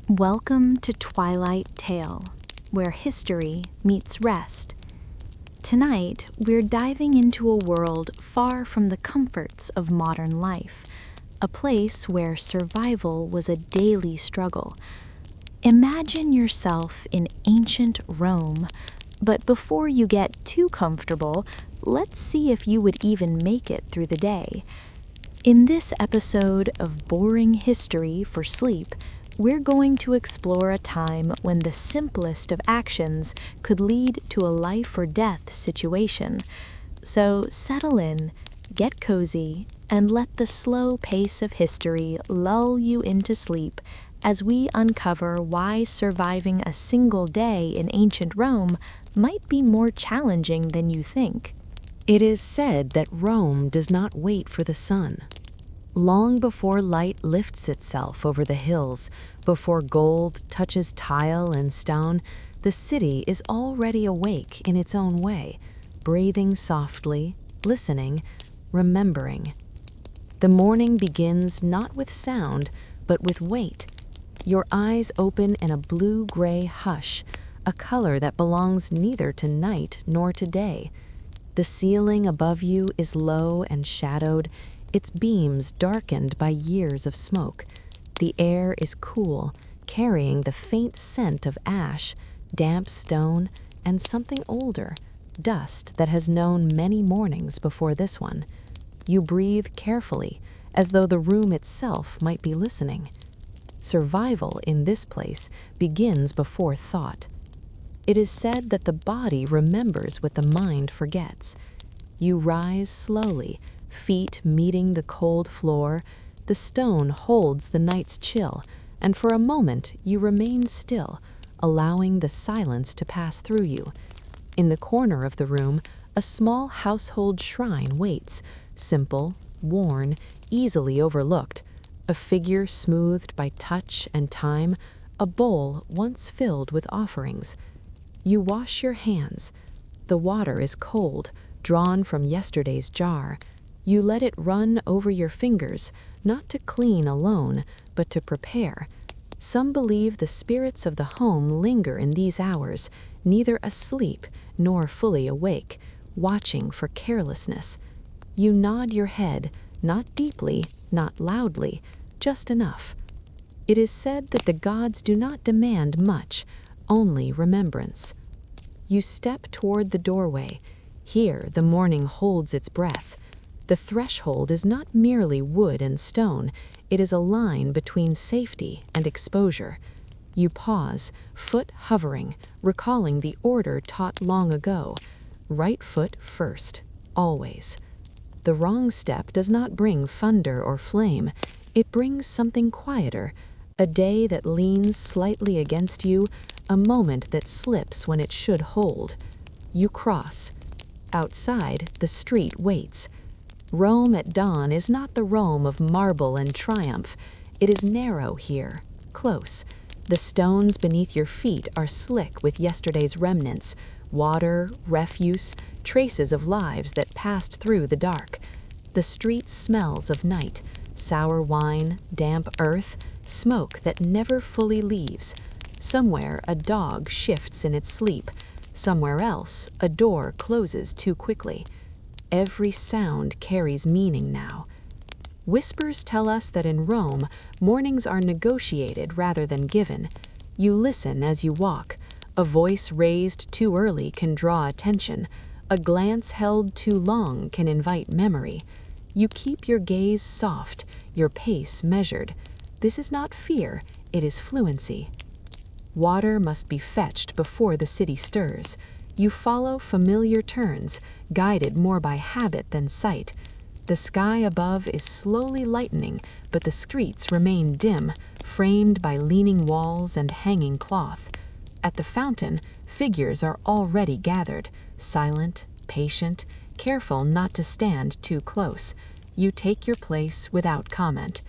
Welcome to Twilight Tale, where history meets rest. Tonight, we're diving into a world far from the comforts of modern life, a place where survival was a daily struggle. Imagine yourself in ancient Rome, but before you get too comfortable, let's see if you would even make it through the day. In this episode of Boring History for Sleep, we're going to explore a time when the simplest of actions could lead to a life or death situation. So settle in, get cozy, and let the slow pace of history lull you into sleep as we uncover why surviving a single day in ancient Rome might be more challenging than you think. It is said that Rome does not wait for the sun. Long before light lifts itself over the hills, before gold touches tile and stone, the city is already awake in its own way, breathing softly, listening, remembering. The morning begins not with sound, but with weight. Your eyes open in a blue-gray hush, a color that belongs neither to night nor to day. The ceiling above you is low and shadowed, its beams darkened by years of smoke. The air is cool, carrying the faint scent of ash, damp stone, and something older, dust that has known many mornings before this one. You breathe carefully, as though the room itself might be listening. Survival in this place begins before thought. It is said that the body remembers what the mind forgets. You rise slowly, feet meeting the cold floor. The stone holds the night's chill, and for a moment you remain still, allowing the silence to pass through you. In the corner of the room, a small household shrine waits, simple, worn, easily overlooked. A figure smoothed by touch and time, a bowl once filled with offerings. You wash your hands. The water is cold, drawn from yesterday's jar. You let it run over your fingers, not to clean alone, but to prepare. Some believe the spirits of the home linger in these hours, neither asleep nor fully awake, watching for carelessness. You nod your head, not deeply, not loudly, just enough. It is said that the gods do not demand much, only remembrance. You step toward the doorway. Here the morning holds its breath. The threshold is not merely wood and stone, it is a line between safety and exposure. You pause, foot hovering, recalling the order taught long ago. Right foot first, always. The wrong step does not bring thunder or flame, it brings something quieter, a day that leans slightly against you, a moment that slips when it should hold. You cross. Outside, the street waits. Rome at dawn is not the Rome of marble and triumph. It is narrow here, close. The stones beneath your feet are slick with yesterday's remnants, water, refuse, traces of lives that passed through the dark. The street smells of night, sour wine, damp earth, smoke that never fully leaves. Somewhere a dog shifts in its sleep. Somewhere else a door closes too quickly. Every sound carries meaning now. Whispers tell us that in Rome, mornings are negotiated rather than given. You listen as you walk. A voice raised too early can draw attention. A glance held too long can invite memory. You keep your gaze soft, your pace measured. This is not fear, it is fluency. Water must be fetched before the city stirs. You follow familiar turns, guided more by habit than sight. The sky above is slowly lightening, but the streets remain dim, framed by leaning walls and hanging cloth. At the fountain, figures are already gathered, silent, patient, careful not to stand too close. You take your place without comment.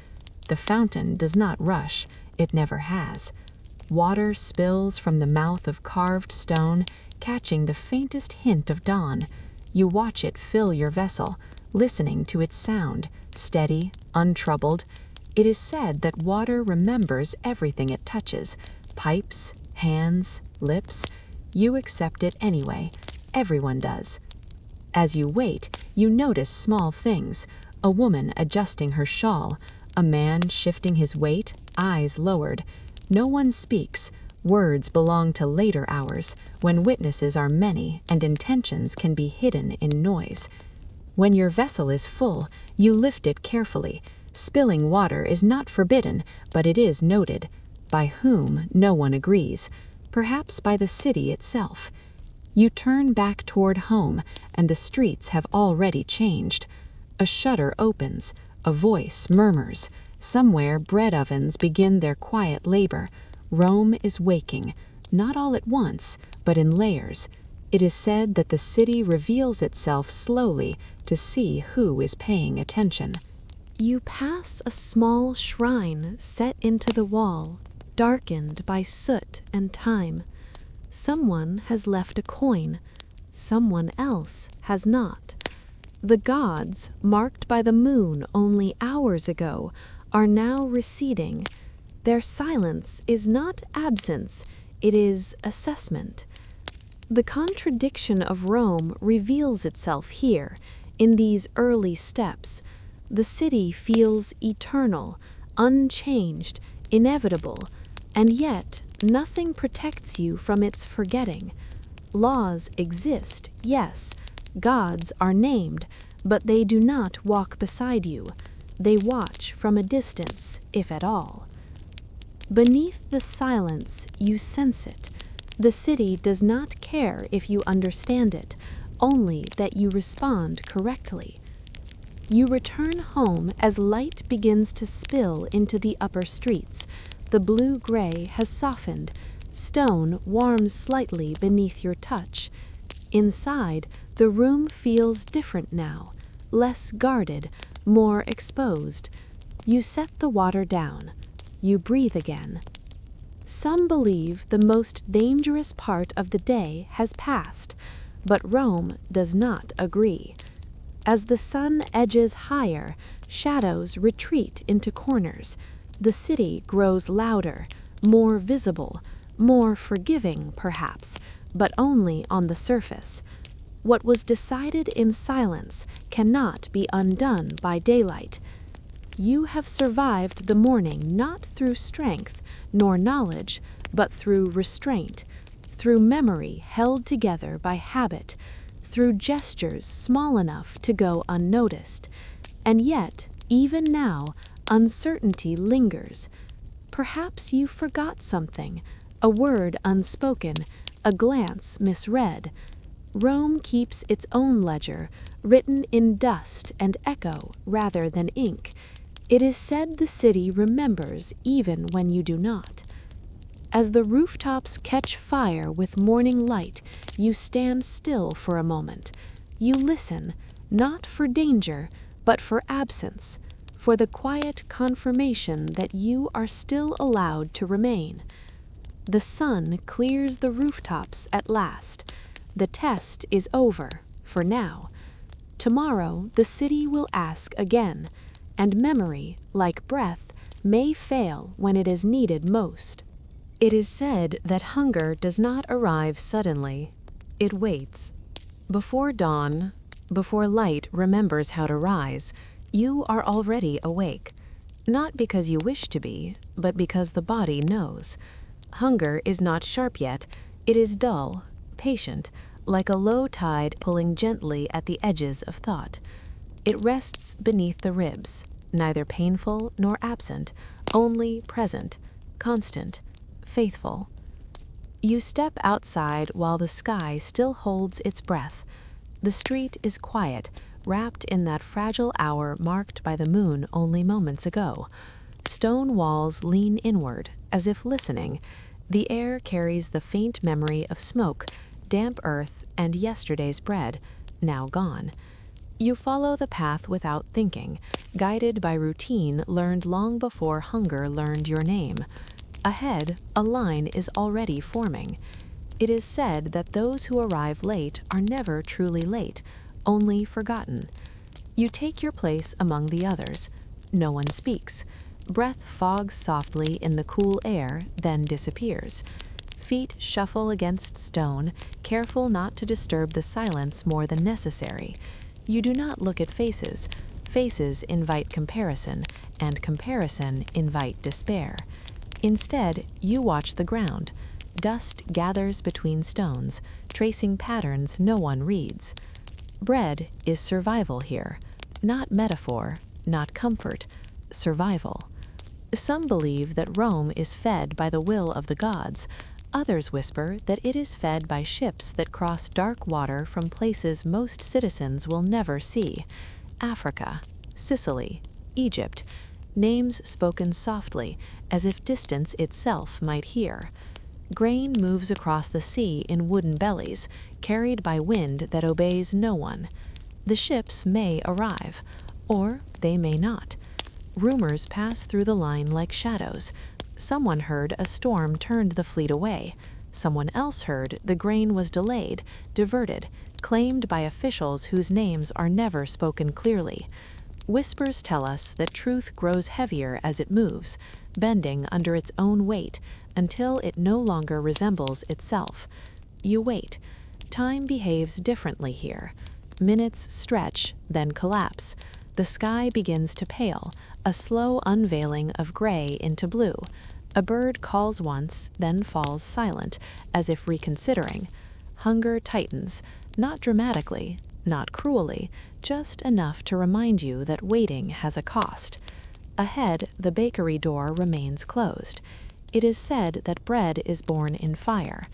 The fountain does not rush, it never has. Water spills from the mouth of carved stone, catching the faintest hint of dawn. You watch it fill your vessel, listening to its sound, steady, untroubled. It is said that water remembers everything it touches, pipes, hands, lips. You accept it anyway. Everyone does. As you wait, you notice small things: a woman adjusting her shawl, a man shifting his weight, eyes lowered. No one speaks. Words belong to later hours, when witnesses are many and intentions can be hidden in noise. When your vessel is full, you lift it carefully. Spilling water is not forbidden, but it is noted. By whom, no one agrees. Perhaps by the city itself. You turn back toward home, and the streets have already changed. A shutter opens. A voice murmurs. Somewhere bread ovens begin their quiet labor. Rome is waking, not all at once, but in layers. It is said that the city reveals itself slowly to see who is paying attention. You pass a small shrine set into the wall, darkened by soot and time. Someone has left a coin. Someone else has not. The gods, marked by the moon only hours ago, are now receding. Their silence is not absence, it is assessment. The contradiction of Rome reveals itself here, in these early steps. The city feels eternal, unchanged, inevitable, and yet nothing protects you from its forgetting. Laws exist, yes. Gods are named, but they do not walk beside you. They watch from a distance, if at all. Beneath the silence, you sense it. The city does not care if you understand it, only that you respond correctly. You return home as light begins to spill into the upper streets. The blue-gray has softened. Stone warms slightly beneath your touch. Inside, the room feels different now, less guarded, more exposed. You set the water down. You breathe again. Some believe the most dangerous part of the day has passed, but Rome does not agree. As the sun edges higher, shadows retreat into corners. The city grows louder, more visible, more forgiving, perhaps, but only on the surface. What was decided in silence cannot be undone by daylight. You have survived the morning not through strength nor knowledge, but through restraint, through memory held together by habit, through gestures small enough to go unnoticed. And yet, even now, uncertainty lingers. Perhaps you forgot something, a word unspoken, a glance misread. Rome keeps its own ledger, written in dust and echo rather than ink. It is said the city remembers even when you do not. As the rooftops catch fire with morning light, you stand still for a moment. You listen, not for danger, but for absence, for the quiet confirmation that you are still allowed to remain. The sun clears the rooftops at last. The test is over, for now. Tomorrow the city will ask again, and memory, like breath, may fail when it is needed most. It is said that hunger does not arrive suddenly. It waits. Before dawn, before light remembers how to rise, you are already awake. Not because you wish to be, but because the body knows. Hunger is not sharp yet. It is dull, patient, like a low tide pulling gently at the edges of thought. It rests beneath the ribs, neither painful nor absent, only present, constant, faithful. You step outside while the sky still holds its breath. The street is quiet, wrapped in that fragile hour marked by the moon only moments ago. Stone walls lean inward, as if listening. The air carries the faint memory of smoke, damp earth, and yesterday's bread, now gone. You follow the path without thinking, guided by routine learned long before hunger learned your name. Ahead, a line is already forming. It is said that those who arrive late are never truly late, only forgotten. You take your place among the others. No one speaks. Breath fogs softly in the cool air, then disappears. Feet shuffle against stone, careful not to disturb the silence more than necessary. You do not look at faces. Faces invite comparison, and comparison invite despair. Instead, you watch the ground. Dust gathers between stones, tracing patterns no one reads. Bread is survival here, not metaphor, not comfort, survival. Some believe that Rome is fed by the will of the gods. Others whisper that it is fed by ships that cross dark water from places most citizens will never see. Africa, Sicily, Egypt, names spoken softly, as if distance itself might hear. Grain moves across the sea in wooden bellies, carried by wind that obeys no one. The ships may arrive, or they may not. Rumors pass through the line like shadows. Someone heard a storm turned the fleet away. Someone else heard the grain was delayed, diverted, claimed by officials whose names are never spoken clearly. Whispers tell us that truth grows heavier as it moves, bending under its own weight until it no longer resembles itself. You wait. Time behaves differently here. Minutes stretch, then collapse. The sky begins to pale, a slow unveiling of gray into blue. A bird calls once, then falls silent, as if reconsidering. Hunger tightens, not dramatically, not cruelly, just enough to remind you that waiting has a cost. Ahead, the bakery door remains closed. It is said that bread is born in fire.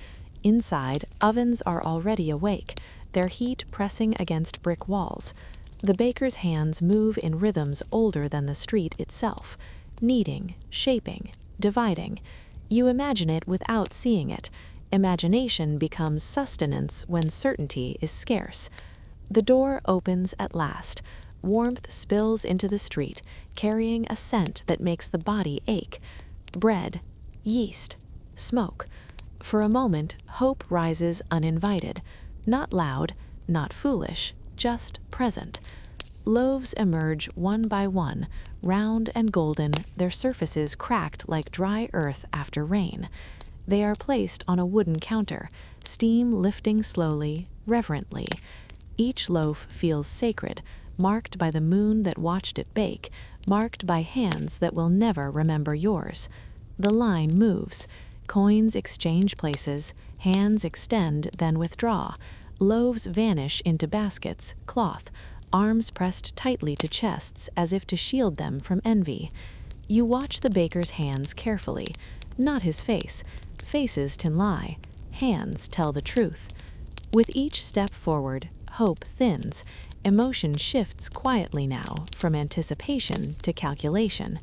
Inside, ovens are already awake, their heat pressing against brick walls. The baker's hands move in rhythms older than the street itself, kneading, shaping, dividing. You imagine it without seeing it. Imagination becomes sustenance when certainty is scarce. The door opens at last. Warmth spills into the street, carrying a scent that makes the body ache. Bread, yeast, smoke. For a moment, hope rises uninvited. Not loud, not foolish, just present. Loaves emerge one by one, round and golden, their surfaces cracked like dry earth after rain. They are placed on a wooden counter, steam lifting slowly, reverently. Each loaf feels sacred, marked by the moon that watched it bake, marked by hands that will never remember yours. The line moves. Coins exchange places, hands extend, then withdraw. Loaves vanish into baskets, cloth, arms pressed tightly to chests as if to shield them from envy. You watch the baker's hands carefully, not his face. Faces can lie, hands tell the truth. With each step forward, hope thins. Emotion shifts quietly now from anticipation to calculation.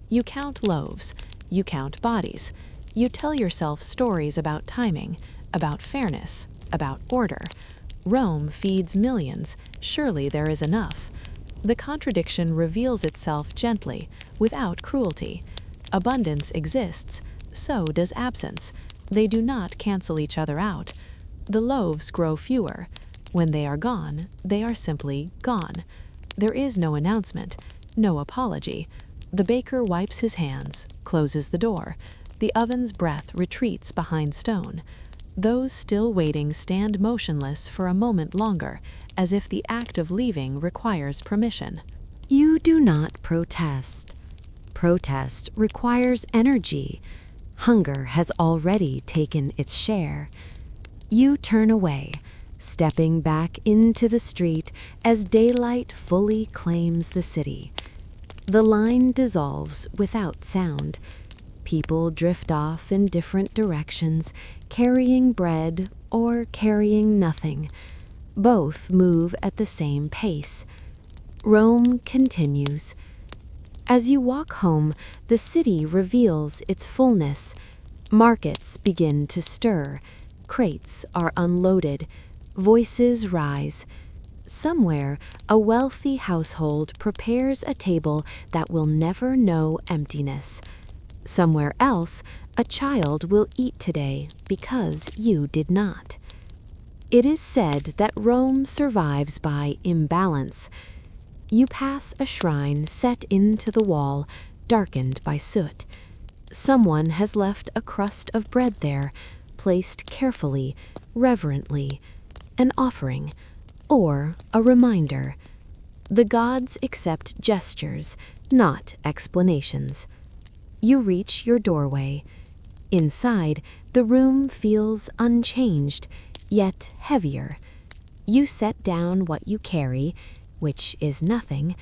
You count loaves, you count bodies. You tell yourself stories about timing, about fairness, about order. Rome feeds millions, surely there is enough. The contradiction reveals itself gently, without cruelty. Abundance exists, so does absence. They do not cancel each other out. The loaves grow fewer. When they are gone, they are simply gone. There is no announcement, no apology. The baker wipes his hands, closes the door. The oven's breath retreats behind stone. Those still waiting stand motionless for a moment longer, as if the act of leaving requires permission. You do not protest. Protest requires energy. Hunger has already taken its share. You turn away, stepping back into the street as daylight fully claims the city. The line dissolves without sound. People drift off in different directions, carrying bread or carrying nothing. Both move at the same pace. Rome continues. As you walk home, the city reveals its fullness. Markets begin to stir. Crates are unloaded. Voices rise. Somewhere, a wealthy household prepares a table that will never know emptiness. Somewhere else, a child will eat today because you did not. It is said that Rome survives by imbalance. You pass a shrine set into the wall, darkened by soot. Someone has left a crust of bread there, placed carefully, reverently, an offering, or a reminder. The gods accept gestures, not explanations. You reach your doorway. Inside, the room feels unchanged, yet heavier. You set down what you carry, which is nothing.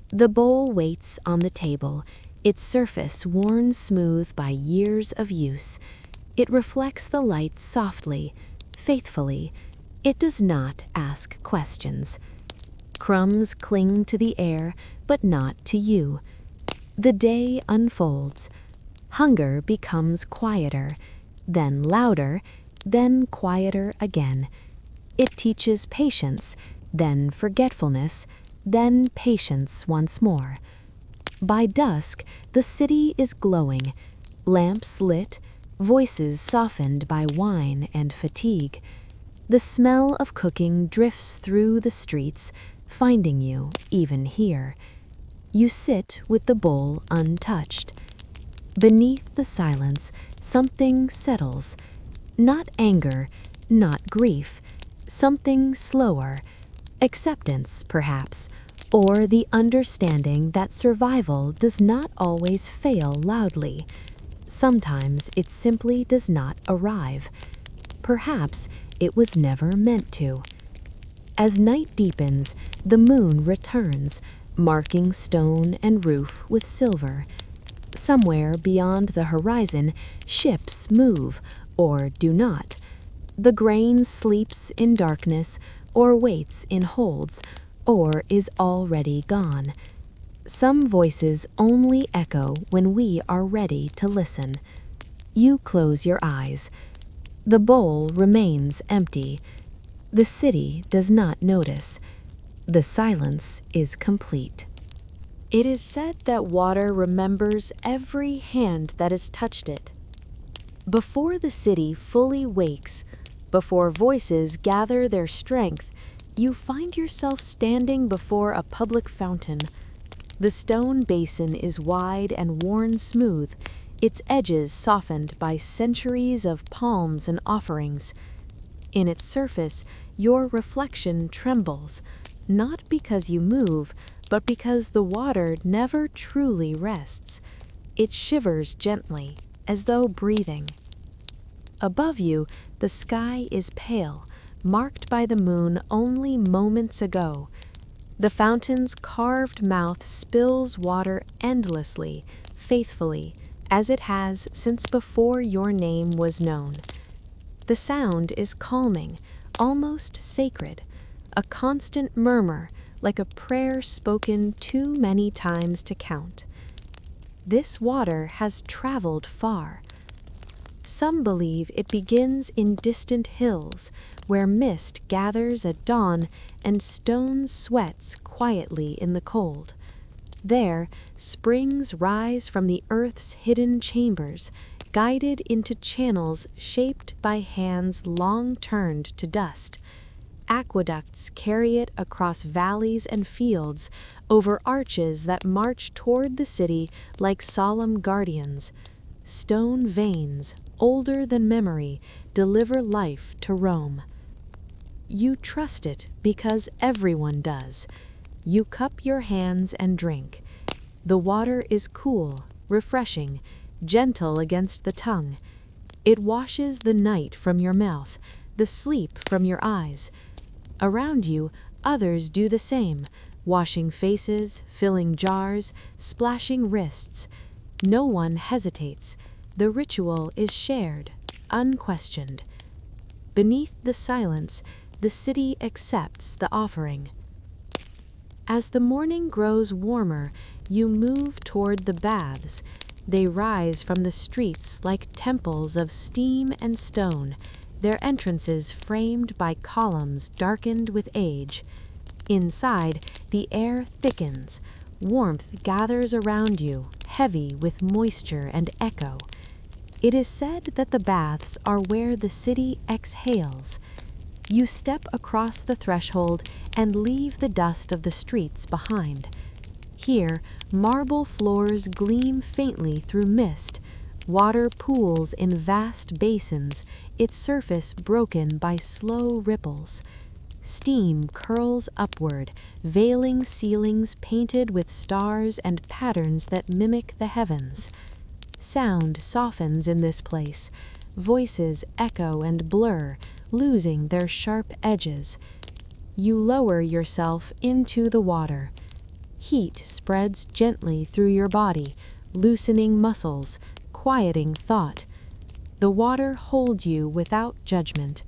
The bowl waits on the table, its surface worn smooth by years of use. It reflects the light softly, faithfully. It does not ask questions. Crumbs cling to the air, but not to you. The day unfolds. Hunger becomes quieter, then louder, then quieter again. It teaches patience, then forgetfulness, then patience once more. By dusk, the city is glowing, lamps lit, voices softened by wine and fatigue. The smell of cooking drifts through the streets, finding you even here. You sit with the bowl untouched. Beneath the silence, something settles. Not anger, not grief, something slower. Acceptance, perhaps, or the understanding that survival does not always fail loudly. Sometimes it simply does not arrive. Perhaps it was never meant to. As night deepens, the moon returns, marking stone and roof with silver. Somewhere beyond the horizon, ships move or do not. The grain sleeps in darkness or waits in holds or is already gone. Some voices only echo when we are ready to listen. You close your eyes. The bowl remains empty. The city does not notice. The silence is complete. It is said that water remembers every hand that has touched it. Before the city fully wakes, before voices gather their strength, you find yourself standing before a public fountain. The stone basin is wide and worn smooth, its edges softened by centuries of palms and offerings. In its surface, your reflection trembles, not because you move, but because the water never truly rests. It shivers gently, as though breathing. Above you, the sky is pale, marked by the moon only moments ago. The fountain's carved mouth spills water endlessly, faithfully, as it has since before your name was known. The sound is calming, almost sacred, a constant murmur, like a prayer spoken too many times to count. This water has traveled far. Some believe it begins in distant hills, where mist gathers at dawn and stone sweats quietly in the cold. There, springs rise from the earth's hidden chambers, guided into channels shaped by hands long turned to dust. Aqueducts carry it across valleys and fields, over arches that march toward the city like solemn guardians. Stone veins, older than memory, deliver life to Rome. You trust it because everyone does. You cup your hands and drink. The water is cool, refreshing, gentle against the tongue. It washes the night from your mouth, the sleep from your eyes. Around you, others do the same, washing faces, filling jars, splashing wrists. No one hesitates. The ritual is shared, unquestioned. Beneath the silence, the city accepts the offering. As the morning grows warmer, you move toward the baths. They rise from the streets like temples of steam and stone, their entrances framed by columns darkened with age. Inside, the air thickens. Warmth gathers around you, heavy with moisture and echo. It is said that the baths are where the city exhales. You step across the threshold and leave the dust of the streets behind. Here, marble floors gleam faintly through mist. Water pools in vast basins, its surface broken by slow ripples. Steam curls upward, veiling ceilings painted with stars and patterns that mimic the heavens. Sound softens in this place. Voices echo and blur, losing their sharp edges. You lower yourself into the water. Heat spreads gently through your body, loosening muscles, quieting thought. The water holds you without judgment.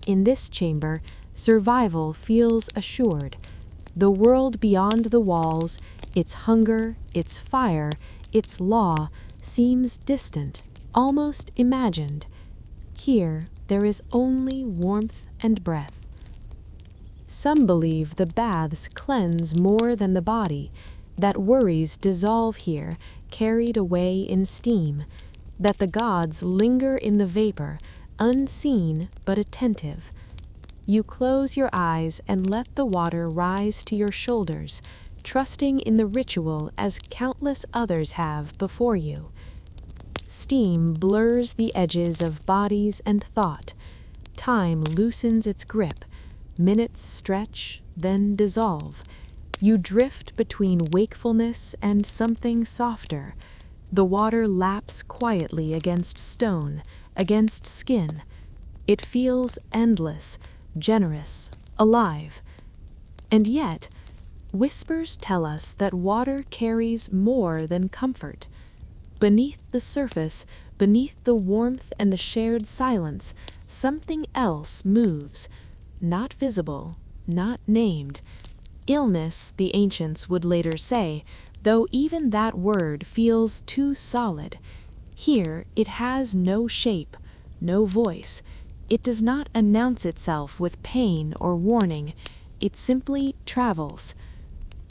In this chamber, survival feels assured. The world beyond the walls, its hunger, its fire, its law, seems distant, almost imagined. Here, there is only warmth and breath. Some believe the baths cleanse more than the body, that worries dissolve here, carried away in steam, that the gods linger in the vapor, unseen but attentive. You close your eyes and let the water rise to your shoulders, trusting in the ritual as countless others have before you. Steam blurs the edges of bodies and thought. Time loosens its grip. Minutes stretch, then dissolve. You drift between wakefulness and something softer. The water laps quietly against stone, against skin. It feels endless, generous, alive. And yet, whispers tell us that water carries more than comfort. Beneath the surface, beneath the warmth and the shared silence, something else moves. Not visible, not named. Illness, the ancients would later say, though even that word feels too solid. Here it has no shape, no voice. It does not announce itself with pain or warning. It simply travels.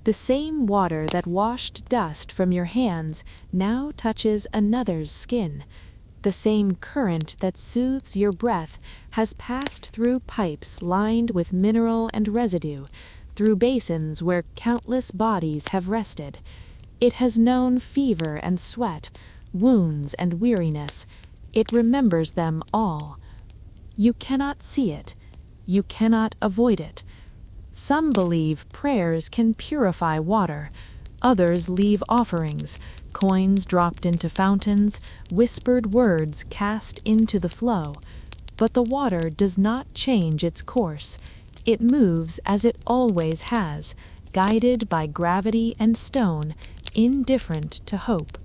The same water that washed dust from your hands now touches another's skin. The same current that soothes your breath has passed through pipes lined with mineral and residue, through basins where countless bodies have rested. It has known fever and sweat, wounds and weariness. It remembers them all. You cannot see it. You cannot avoid it. Some believe prayers can purify water. Others leave offerings, coins dropped into fountains, whispered words cast into the flow. But the water does not change its course. It moves as it always has, guided by gravity and stone, indifferent to hope.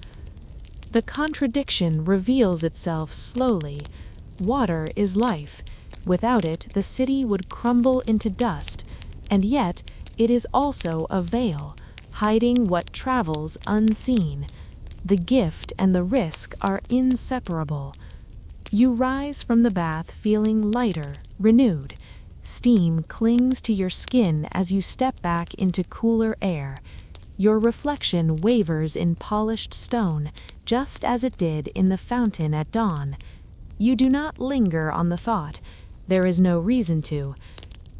The contradiction reveals itself slowly. Water is life. Without it, the city would crumble into dust. And yet, it is also a veil, hiding what travels unseen. The gift and the risk are inseparable. You rise from the bath feeling lighter, renewed. Steam clings to your skin as you step back into cooler air. Your reflection wavers in polished stone, just as it did in the fountain at dawn. You do not linger on the thought. There is no reason to.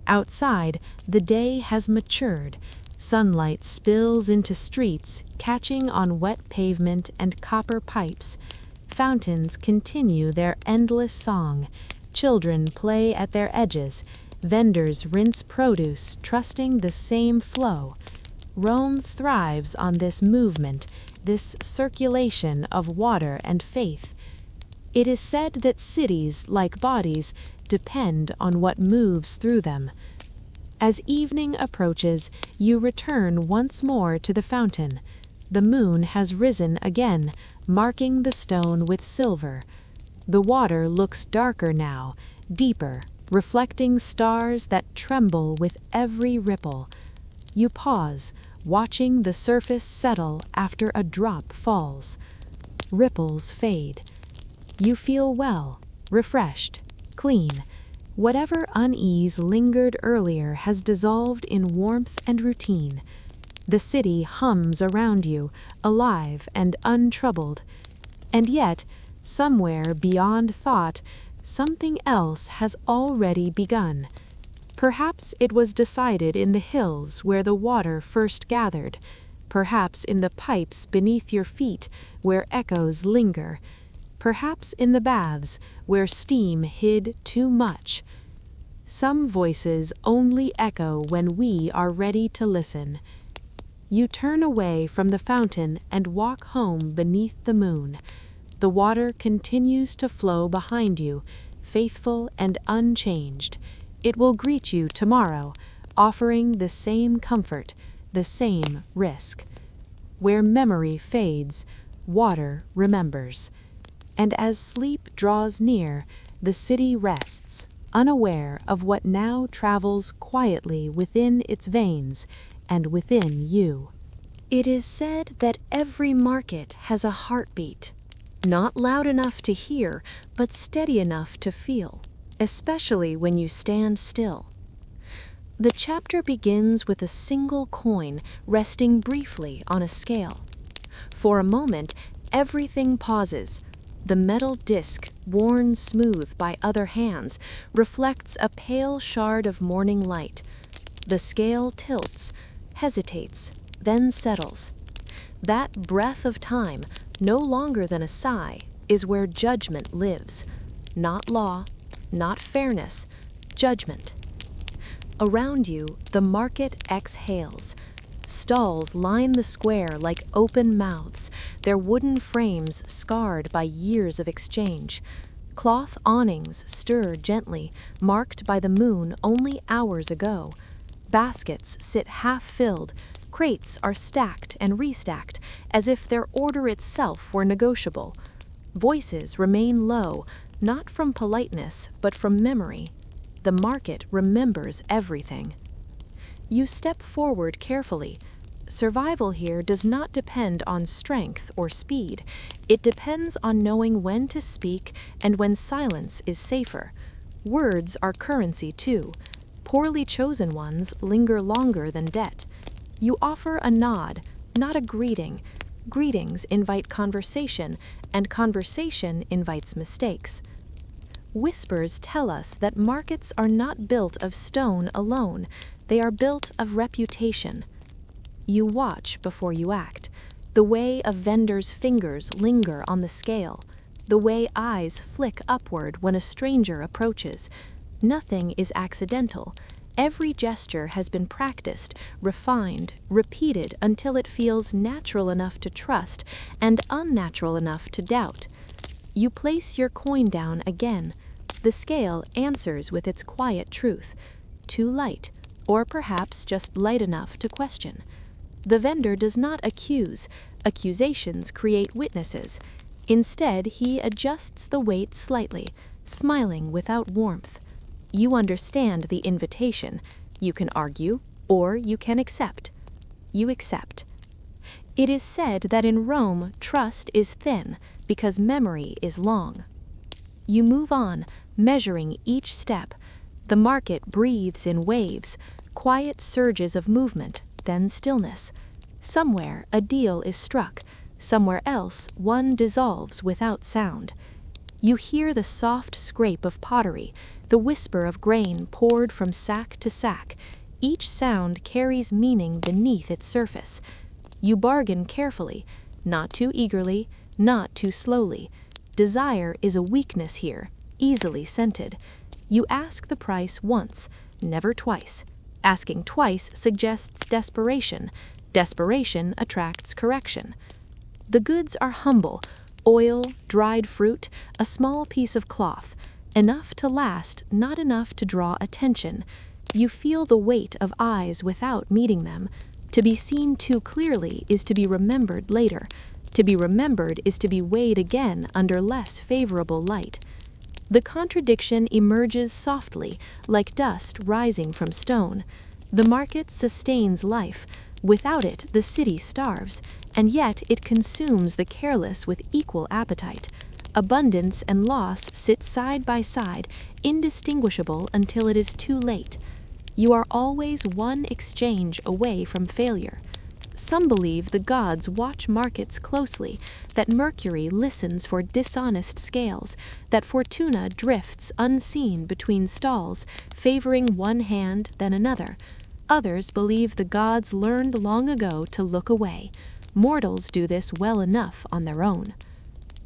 Outside, the day has matured. Sunlight spills into streets, catching on wet pavement and copper pipes. Fountains continue their endless song. Children play at their edges. Vendors rinse produce, trusting the same flow. Rome thrives on this movement, this circulation of water and faith. It is said that cities, like bodies, depend on what moves through them. As evening approaches, you return once more to the fountain. The moon has risen again, marking the stone with silver. The water looks darker now, deeper, reflecting stars that tremble with every ripple. You pause, watching the surface settle after a drop falls. Ripples fade. You feel well, refreshed, clean. Whatever unease lingered earlier has dissolved in warmth and routine. The city hums around you, alive and untroubled. And yet, somewhere beyond thought, something else has already begun. Perhaps it was decided in the hills where the water first gathered. perhaps in the pipes beneath your feet where echoes linger, perhaps in the baths where steam hid too much. Some voices only echo when we are ready to listen. You turn away from the fountain and walk home beneath the moon. The water continues to flow behind you, faithful and unchanged. It will greet you tomorrow, offering the same comfort, the same risk. Where memory fades, water remembers. And as sleep draws near, the city rests, unaware of what now travels quietly within its veins and within you. It is said that every market has a heartbeat, not loud enough to hear, but steady enough to feel, especially when you stand still. The chapter begins with a single coin resting briefly on a scale. For a moment, everything pauses. The metal disc, worn smooth by other hands, reflects a pale shard of morning light. The scale tilts, hesitates, then settles. That breath of time, no longer than a sigh, is where judgment lives. Not law, not fairness, judgment. Around you, the market exhales. Stalls line the square like open mouths, their wooden frames scarred by years of exchange. Cloth awnings stir gently, marked by the moon only hours ago. Baskets sit half-filled, crates are stacked and restacked, as if their order itself were negotiable. Voices remain low, not from politeness, but from memory. The market remembers everything. You step forward carefully. Survival here does not depend on strength or speed. It depends on knowing when to speak and when silence is safer. Words are currency too. Poorly chosen ones linger longer than debt. You offer a nod, not a greeting. Greetings invite conversation, and conversation invites mistakes. Whispers tell us that markets are not built of stone alone. They are built of reputation. You watch before you act. The way a vendor's fingers linger on the scale. The way eyes flick upward when a stranger approaches. Nothing is accidental. Every gesture has been practiced, refined, repeated until it feels natural enough to trust and unnatural enough to doubt. You place your coin down again. The scale answers with its quiet truth. Too light, or perhaps just light enough to question. The vendor does not accuse. Accusations create witnesses. Instead, he adjusts the weight slightly, smiling without warmth. You understand the invitation. You can argue, or you can accept. You accept. It is said that in Rome, trust is thin because memory is long. You move on, measuring each step. The market breathes in waves, quiet surges of movement, then stillness. Somewhere a deal is struck, somewhere else one dissolves without sound. You hear the soft scrape of pottery, the whisper of grain poured from sack to sack. Each sound carries meaning beneath its surface. You bargain carefully, not too eagerly, not too slowly. Desire is a weakness here, easily scented. You ask the price once, never twice. Asking twice suggests desperation. Desperation attracts correction. The goods are humble: oil, dried fruit, a small piece of cloth. Enough to last, not enough to draw attention. You feel the weight of eyes without meeting them. To be seen too clearly is to be remembered later. To be remembered is to be weighed again under less favorable light. The contradiction emerges softly, like dust rising from stone. The market sustains life. Without it, the city starves, and yet it consumes the careless with equal appetite. Abundance and loss sit side by side, indistinguishable until it is too late. You are always one exchange away from failure. Some believe the gods watch markets closely, that Mercury listens for dishonest scales, that Fortuna drifts unseen between stalls, favoring one hand then another. Others believe the gods learned long ago to look away. Mortals do this well enough on their own.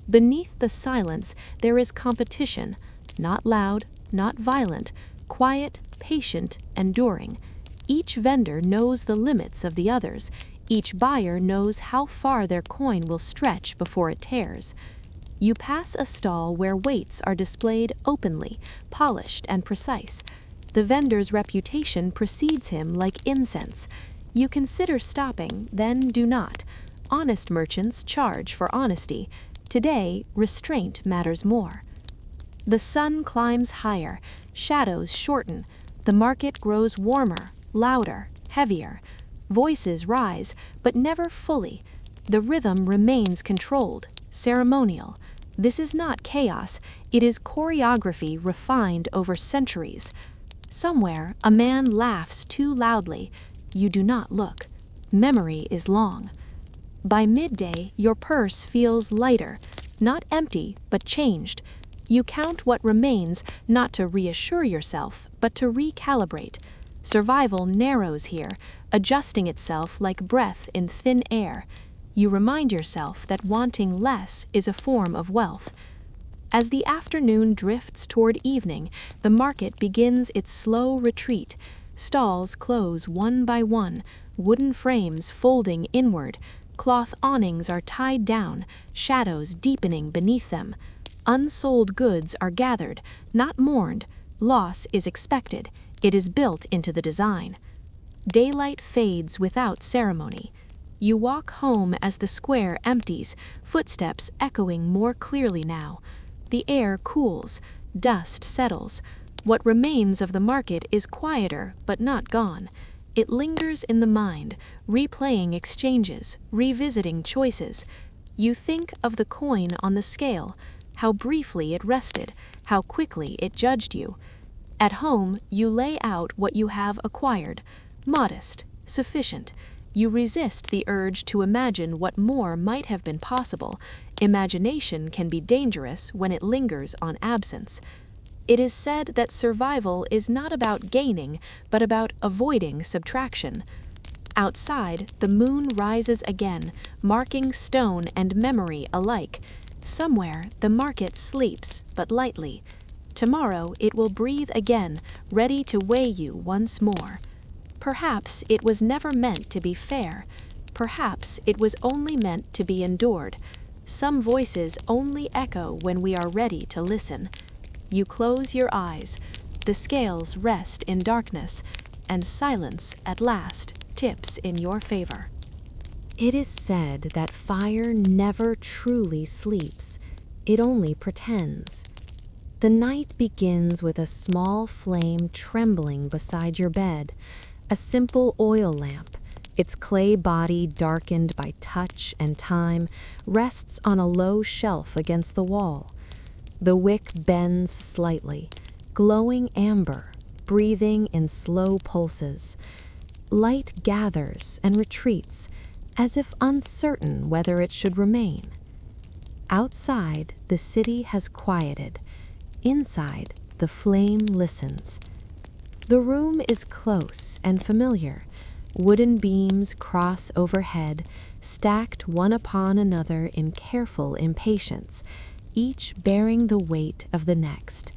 Beneath the silence, there is competition, not loud, not violent, quiet, patient, enduring. Each vendor knows the limits of the others. Each buyer knows how far their coin will stretch before it tears. You pass a stall where weights are displayed openly, polished and precise. The vendor's reputation precedes him like incense. You consider stopping, then do not. Honest merchants charge for honesty. Today, restraint matters more. The sun climbs higher, shadows shorten. The market grows warmer, louder, heavier. Voices rise, but never fully. The rhythm remains controlled, ceremonial. This is not chaos, it is choreography refined over centuries. Somewhere, a man laughs too loudly. You do not look. Memory is long. By midday, your purse feels lighter, not empty, but changed. You count what remains, not to reassure yourself, but to recalibrate. Survival narrows here, adjusting itself like breath in thin air. You remind yourself that wanting less is a form of wealth. As the afternoon drifts toward evening, the market begins its slow retreat. Stalls close one by one, wooden frames folding inward. Cloth awnings are tied down, shadows deepening beneath them. Unsold goods are gathered, not mourned. Loss is expected. It is built into the design. Daylight fades without ceremony. You walk home as the square empties, footsteps echoing more clearly now. The air cools, dust settles. What remains of the market is quieter, but not gone. It lingers in the mind, replaying exchanges, revisiting choices. You think of the coin on the scale, how briefly it rested, how quickly it judged you. At home, you lay out what you have acquired, modest, sufficient. You resist the urge to imagine what more might have been possible. Imagination can be dangerous when it lingers on absence. It is said that survival is not about gaining, but about avoiding subtraction. Outside, the moon rises again, marking stone and memory alike. Somewhere, the market sleeps, but lightly. Tomorrow, it will breathe again, ready to weigh you once more. Perhaps it was never meant to be fair. Perhaps it was only meant to be endured. Some voices only echo when we are ready to listen. You close your eyes. The scales rest in darkness, and silence, at last, tips in your favor. It is said that fire never truly sleeps. It only pretends. The night begins with a small flame trembling beside your bed. A simple oil lamp, its clay body darkened by touch and time, rests on a low shelf against the wall. The wick bends slightly, glowing amber, breathing in slow pulses. Light gathers and retreats, as if uncertain whether it should remain. Outside, the city has quieted. Inside, the flame listens. The room is close and familiar. Wooden beams cross overhead, stacked one upon another in careful impatience, each bearing the weight of the next.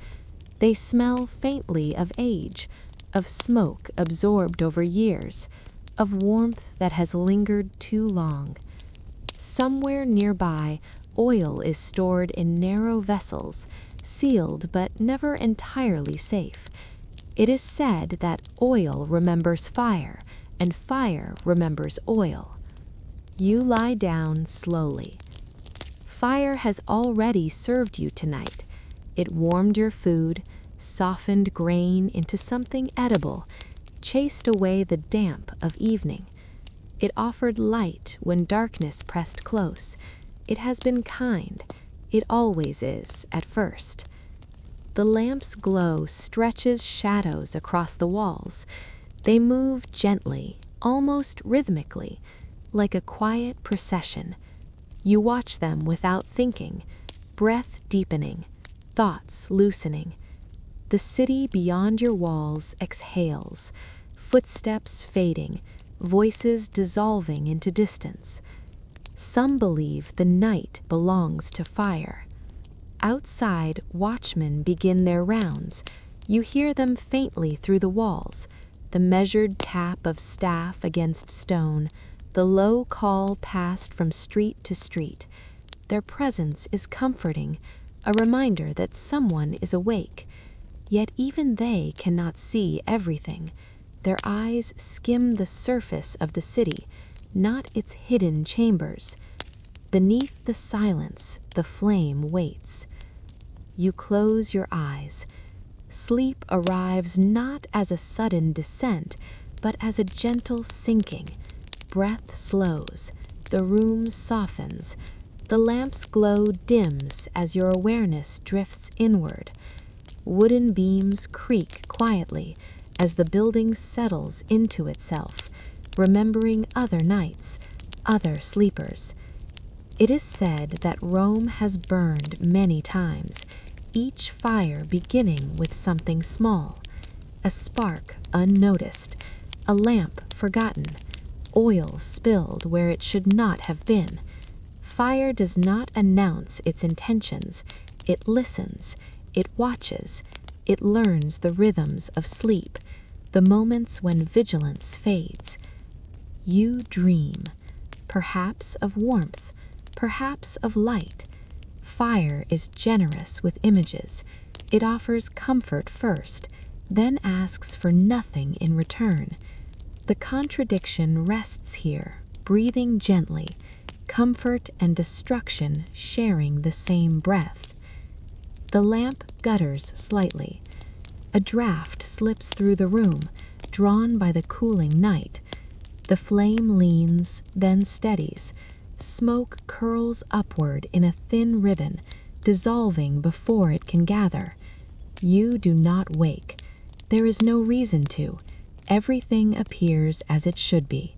They smell faintly of age, of smoke absorbed over years, of warmth that has lingered too long. Somewhere nearby, oil is stored in narrow vessels, sealed but never entirely safe. It is said that oil remembers fire, and fire remembers oil. You lie down slowly. Fire has already served you tonight. It warmed your food, softened grain into something edible, chased away the damp of evening. It offered light when darkness pressed close. It has been kind. It always is, at first. The lamp's glow stretches shadows across the walls. They move gently, almost rhythmically, like a quiet procession. You watch them without thinking, breath deepening, thoughts loosening. The city beyond your walls exhales, footsteps fading, voices dissolving into distance. Some believe the night belongs to fire. Outside, watchmen begin their rounds. You hear them faintly through the walls, the measured tap of staff against stone, the low call passed from street to street. Their presence is comforting, a reminder that someone is awake. Yet even they cannot see everything. Their eyes skim the surface of the city, not its hidden chambers. Beneath the silence, the flame waits. You close your eyes. Sleep arrives not as a sudden descent, but as a gentle sinking. Breath slows, the room softens, the lamp's glow dims as your awareness drifts inward. Wooden beams creak quietly as the building settles into itself, remembering other nights, other sleepers. It is said that Rome has burned many times, each fire beginning with something small, a spark unnoticed, a lamp forgotten, oil spilled where it should not have been. Fire does not announce its intentions, it listens, it watches, it learns the rhythms of sleep, the moments when vigilance fades. You dream, perhaps of warmth, perhaps of light. Fire is generous with images. It offers comfort first, then asks for nothing in return. The contradiction rests here, breathing gently, comfort and destruction sharing the same breath. The lamp gutters slightly. A draft slips through the room, drawn by the cooling night. The flame leans, then steadies. Smoke curls upward in a thin ribbon, dissolving before it can gather. You do not wake. There is no reason to. Everything appears as it should be.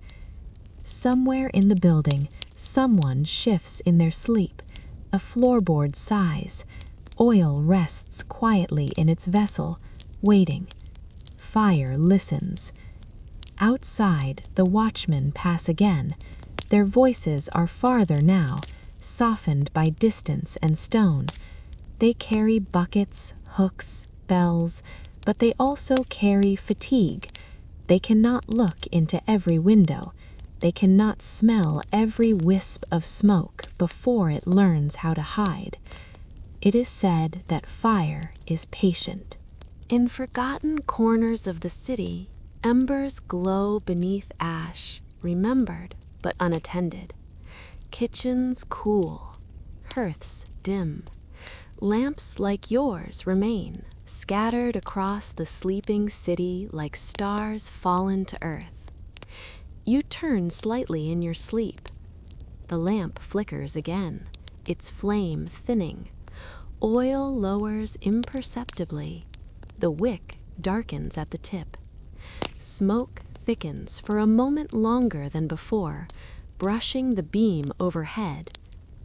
Somewhere in the building, someone shifts in their sleep. A floorboard sighs. Oil rests quietly in its vessel, waiting. Fire listens. Outside, the watchmen pass again. Their voices are farther now, softened by distance and stone. They carry buckets, hooks, bells, but they also carry fatigue. They cannot look into every window. They cannot smell every wisp of smoke before it learns how to hide. It is said that fire is patient. In forgotten corners of the city, embers glow beneath ash, remembered but unattended. Kitchens cool, hearths dim. Lamps like yours remain, scattered across the sleeping city like stars fallen to earth. You turn slightly in your sleep. The lamp flickers again, its flame thinning. Oil lowers imperceptibly. The wick darkens at the tip. Smoke thickens for a moment longer than before, brushing the beam overhead.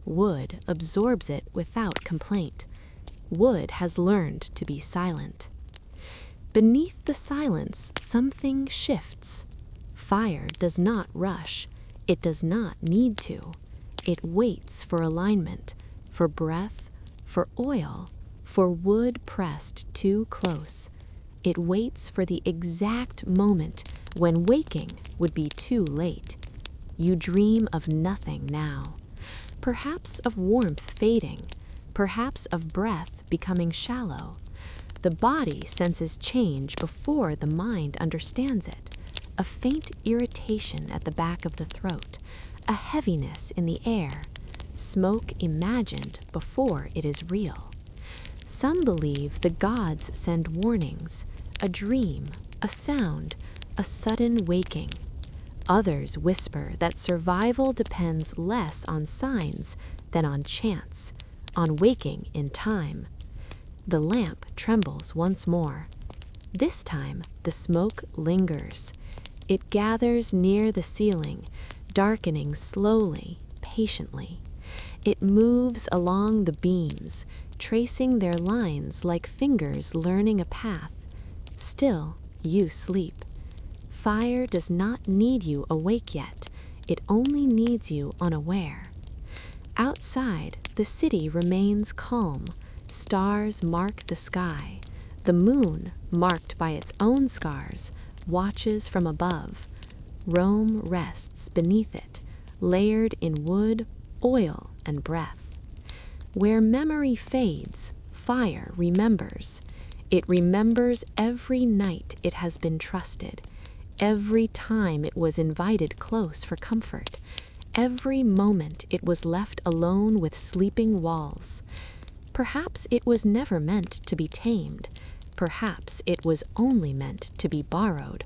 Wood absorbs it without complaint. Wood has learned to be silent. Beneath the silence, something shifts. Fire does not rush. It does not need to. It waits for alignment, for breath, for oil, for wood pressed too close. It waits for the exact moment when waking would be too late. You dream of nothing now. Perhaps of warmth fading, perhaps of breath becoming shallow. The body senses change before the mind understands it. A faint irritation at the back of the throat, a heaviness in the air, smoke imagined before it is real. Some believe the gods send warnings, a dream, a sound, a sudden waking. Others whisper that survival depends less on signs than on chance, on waking in time. The lamp trembles once more. This time, the smoke lingers. It gathers near the ceiling, darkening slowly, patiently. It moves along the beams, tracing their lines like fingers learning a path. Still, you sleep. Fire does not need you awake yet, it only needs you unaware. Outside, the city remains calm. Stars mark the sky. The moon, marked by its own scars, watches from above. Rome rests beneath it, layered in wood, oil, and breath. Where memory fades, fire remembers. It remembers every night it has been trusted, every time it was invited close for comfort, every moment it was left alone with sleeping walls. Perhaps it was never meant to be tamed. Perhaps it was only meant to be borrowed.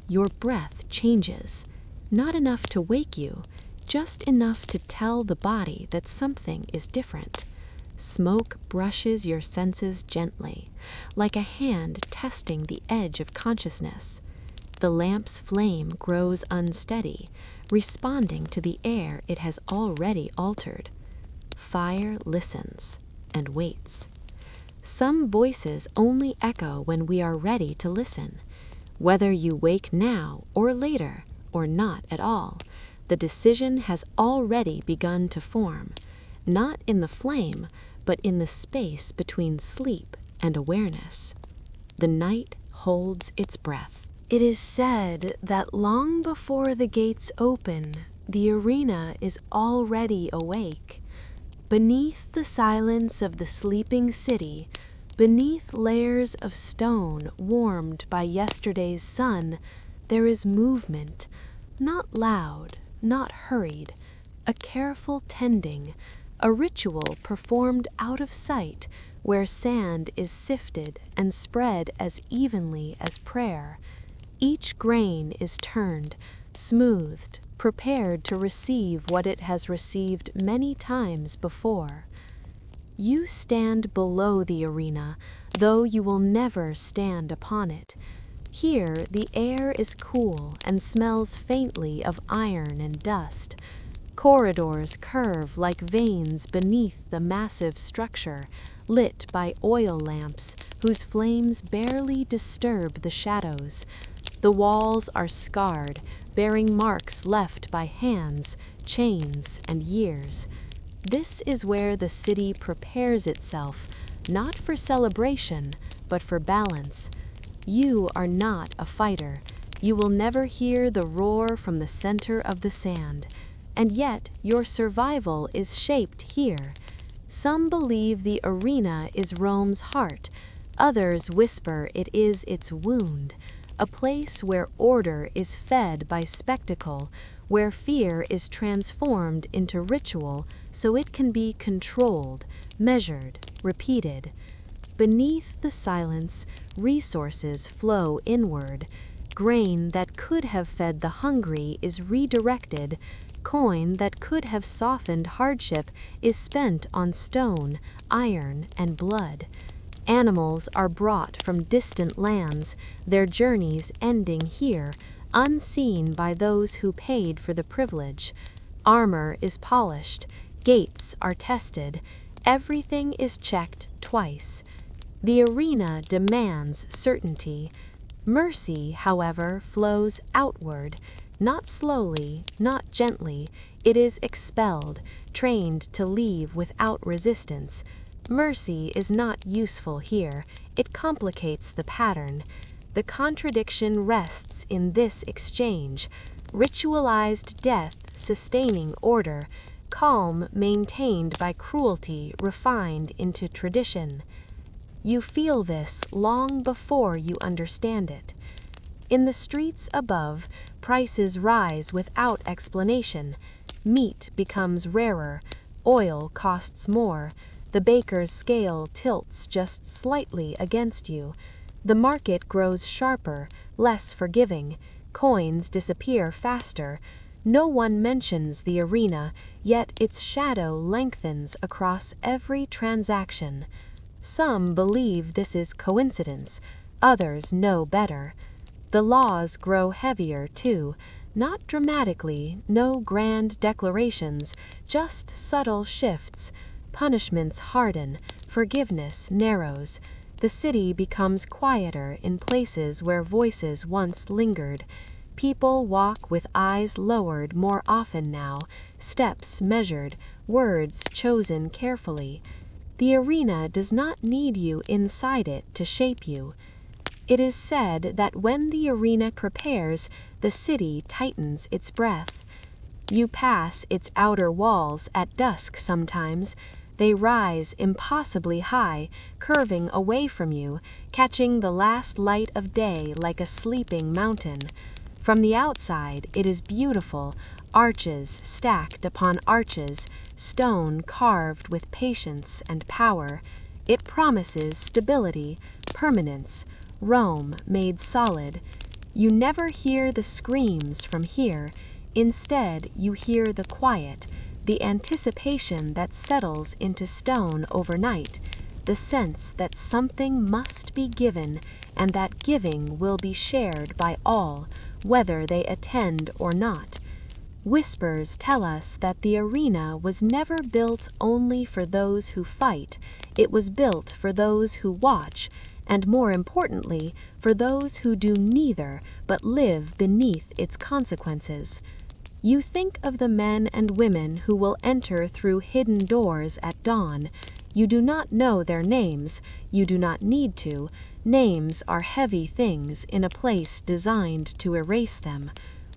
Your breath changes, not enough to wake you, just enough to tell the body that something is different. Smoke brushes your senses gently, like a hand testing the edge of consciousness. The lamp's flame grows unsteady, responding to the air it has already altered. Fire listens and waits. Some voices only echo when we are ready to listen. Whether you wake now or later, or not at all, the decision has already begun to form, not in the flame, but in the space between sleep and awareness. The night holds its breath. It is said that long before the gates open, the arena is already awake. Beneath the silence of the sleeping city, beneath layers of stone warmed by yesterday's sun, there is movement, not loud, not hurried, a careful tending, a ritual performed out of sight where sand is sifted and spread as evenly as prayer. Each grain is turned, smoothed, prepared to receive what it has received many times before. You stand below the arena, though you will never stand upon it. Here the air is cool and smells faintly of iron and dust. Corridors curve like veins beneath the massive structure, lit by oil lamps whose flames barely disturb the shadows. The walls are scarred, bearing marks left by hands, chains, and years. This is where the city prepares itself, not for celebration, but for balance. You are not a fighter. You will never hear the roar from the center of the sand. And yet your survival is shaped here. Some believe the arena is Rome's heart. Others whisper it is its wound. A place where order is fed by spectacle, where fear is transformed into ritual so it can be controlled, measured, repeated. Beneath the silence, resources flow inward. Grain that could have fed the hungry is redirected. Coin that could have softened hardship is spent on stone, iron, and blood. Animals are brought from distant lands, their journeys ending here, unseen by those who paid for the privilege. Armor is polished, gates are tested, everything is checked twice. The arena demands certainty. Mercy, however, flows outward, not slowly, not gently. It is expelled, trained to leave without resistance. Mercy is not useful here. It complicates the pattern. The contradiction rests in this exchange. Ritualized death sustaining order, calm maintained by cruelty refined into tradition. You feel this long before you understand it. In the streets above, prices rise without explanation. Meat becomes rarer, oil costs more, the baker's scale tilts just slightly against you. The market grows sharper, less forgiving, coins disappear faster. No one mentions the arena, yet its shadow lengthens across every transaction. Some believe this is coincidence, others know better. The laws grow heavier, too, not dramatically, no grand declarations, just subtle shifts. Punishments harden, forgiveness narrows. The city becomes quieter in places where voices once lingered. People walk with eyes lowered more often now, steps measured, words chosen carefully. The arena does not need you inside it to shape you. It is said that when the arena prepares, the city tightens its breath. You pass its outer walls at dusk sometimes. They rise impossibly high, curving away from you, catching the last light of day like a sleeping mountain. From the outside, it is beautiful, arches stacked upon arches, stone carved with patience and power. It promises stability, permanence, Rome made solid. You never hear the screams from here. Instead, you hear the quiet, the anticipation that settles into stone overnight, the sense that something must be given and that giving will be shared by all, whether they attend or not. Whispers tell us that the arena was never built only for those who fight. It was built for those who watch, and more importantly, for those who do neither but live beneath its consequences. You think of the men and women who will enter through hidden doors at dawn. You do not know their names. You do not need to. Names are heavy things in a place designed to erase them.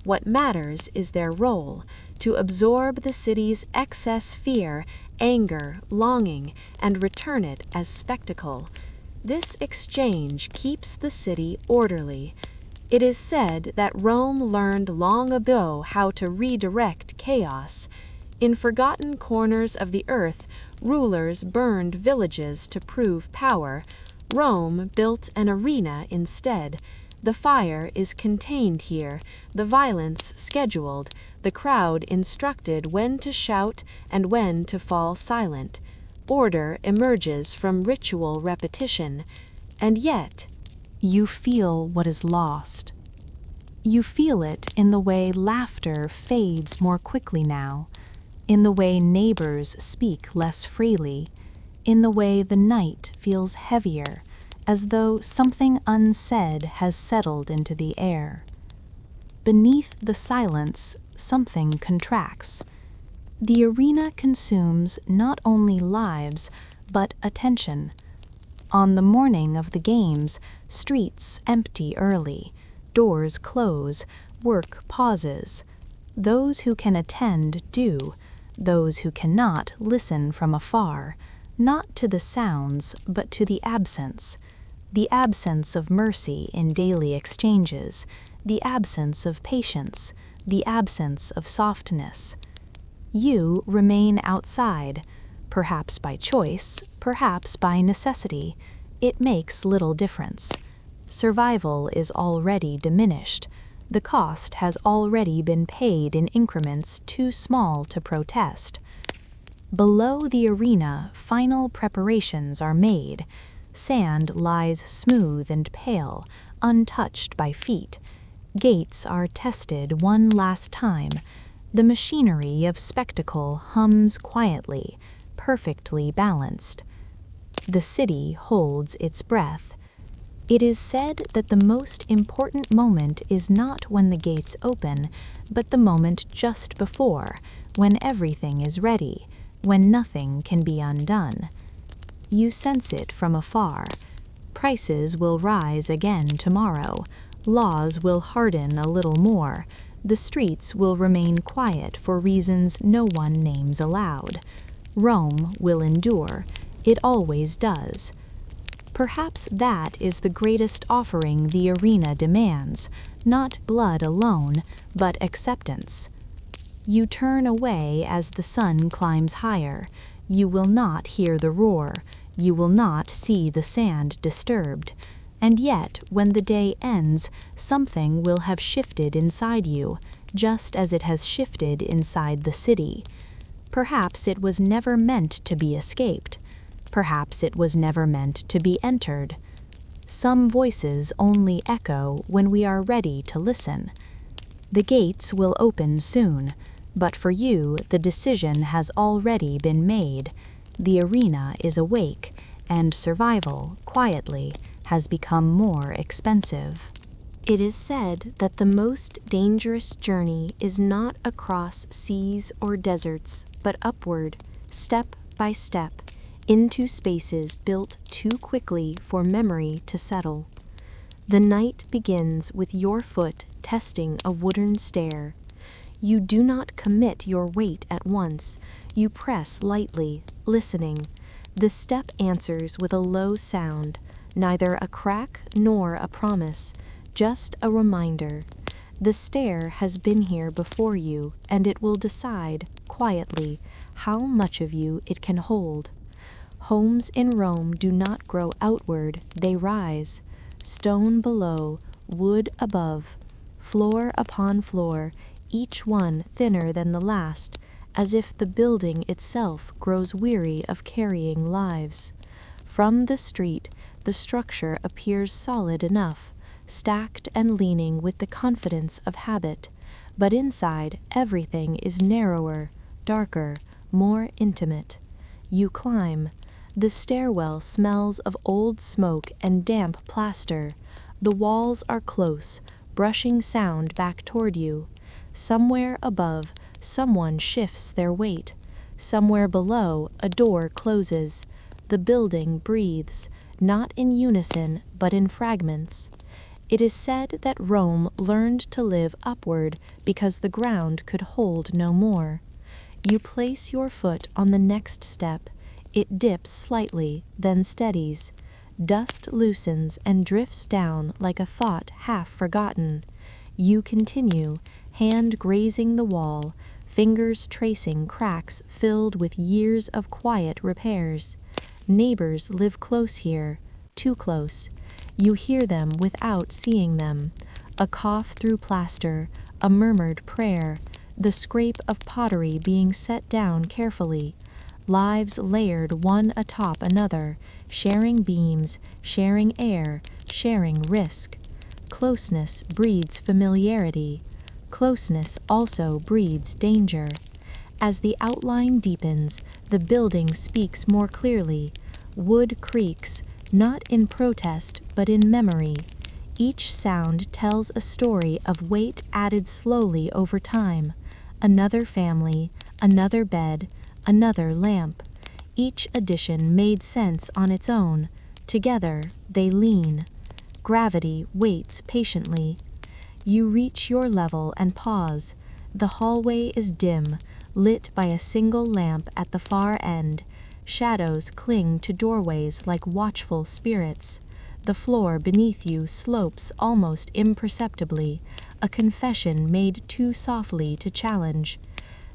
What matters is their role, to absorb the city's excess fear, anger, longing, and return it as spectacle. This exchange keeps the city orderly. It is said that Rome learned long ago how to redirect chaos. In forgotten corners of the earth, rulers burned villages to prove power. Rome built an arena instead. The fire is contained here, the violence scheduled, the crowd instructed when to shout and when to fall silent. Order emerges from ritual repetition, and yet, you feel what is lost. You feel it in the way laughter fades more quickly now, in the way neighbors speak less freely, in the way the night feels heavier, as though something unsaid has settled into the air. Beneath the silence, something contracts. The arena consumes not only lives, but attention. On the morning of the games, streets empty early, doors close, work pauses. Those who can attend do, those who cannot listen from afar, not to the sounds, but to the absence of mercy in daily exchanges, the absence of patience, the absence of softness. You remain outside, perhaps by choice, perhaps by necessity. It makes little difference. Survival is already diminished. The cost has already been paid in increments too small to protest. Below the arena, final preparations are made. Sand lies smooth and pale, untouched by feet. Gates are tested one last time. The machinery of spectacle hums quietly, perfectly balanced. The city holds its breath. It is said that the most important moment is not when the gates open, but the moment just before, when everything is ready, when nothing can be undone. You sense it from afar. Prices will rise again tomorrow. Laws will harden a little more. The streets will remain quiet for reasons no one names aloud. Rome will endure. It always does. Perhaps that is the greatest offering the arena demands, not blood alone, but acceptance. You turn away as the sun climbs higher. You will not hear the roar. You will not see the sand disturbed. And yet, when the day ends, something will have shifted inside you, just as it has shifted inside the city. Perhaps it was never meant to be escaped. Perhaps it was never meant to be entered. Some voices only echo when we are ready to listen. The gates will open soon, but for you the decision has already been made. The arena is awake, and survival, quietly, has become more expensive. It is said that the most dangerous journey is not across seas or deserts, but upward, step by step, into spaces built too quickly for memory to settle. The night begins with your foot testing a wooden stair. You do not commit your weight at once. You press lightly, listening. The step answers with a low sound, neither a crack nor a promise, just a reminder. The stair has been here before you, and it will decide, quietly, how much of you it can hold. Homes in Rome do not grow outward, they rise. Stone below, wood above, floor upon floor, each one thinner than the last, as if the building itself grows weary of carrying lives. From the street, the structure appears solid enough, stacked and leaning with the confidence of habit, but inside everything is narrower, darker, more intimate. You climb. The stairwell smells of old smoke and damp plaster. The walls are close, brushing sound back toward you. Somewhere above, someone shifts their weight. Somewhere below, a door closes. The building breathes, not in unison, but in fragments. It is said that Rome learned to live upward because the ground could hold no more. You place your foot on the next step. It dips slightly, then steadies. Dust loosens and drifts down like a thought half forgotten. You continue, hand grazing the wall, fingers tracing cracks filled with years of quiet repairs. Neighbors live close here, too close. You hear them without seeing them. A cough through plaster, a murmured prayer, the scrape of pottery being set down carefully. Lives layered one atop another, sharing beams, sharing air, sharing risk. Closeness breeds familiarity. Closeness also breeds danger. As the outline deepens, the building speaks more clearly. Wood creaks, not in protest, but in memory. Each sound tells a story of weight added slowly over time. Another family, another bed, another lamp. Each addition made sense on its own. Together, they lean. Gravity waits patiently. You reach your level and pause. The hallway is dim, lit by a single lamp at the far end. Shadows cling to doorways like watchful spirits. The floor beneath you slopes almost imperceptibly, a confession made too softly to challenge.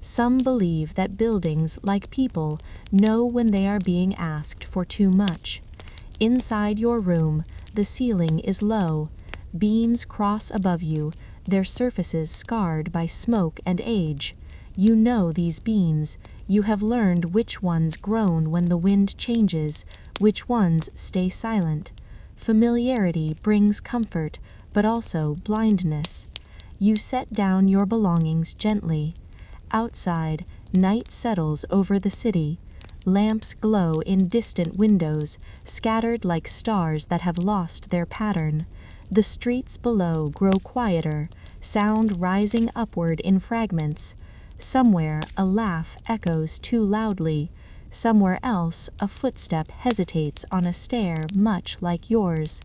Some believe that buildings, like people, know when they are being asked for too much. Inside your room, the ceiling is low. Beams cross above you, their surfaces scarred by smoke and age. You know these beams. You have learned which ones groan when the wind changes, which ones stay silent. Familiarity brings comfort, but also blindness. You set down your belongings gently. Outside, night settles over the city. Lamps glow in distant windows, scattered like stars that have lost their pattern. The streets below grow quieter, sound rising upward in fragments. Somewhere a laugh echoes too loudly. Somewhere else a footstep hesitates on a stair much like yours.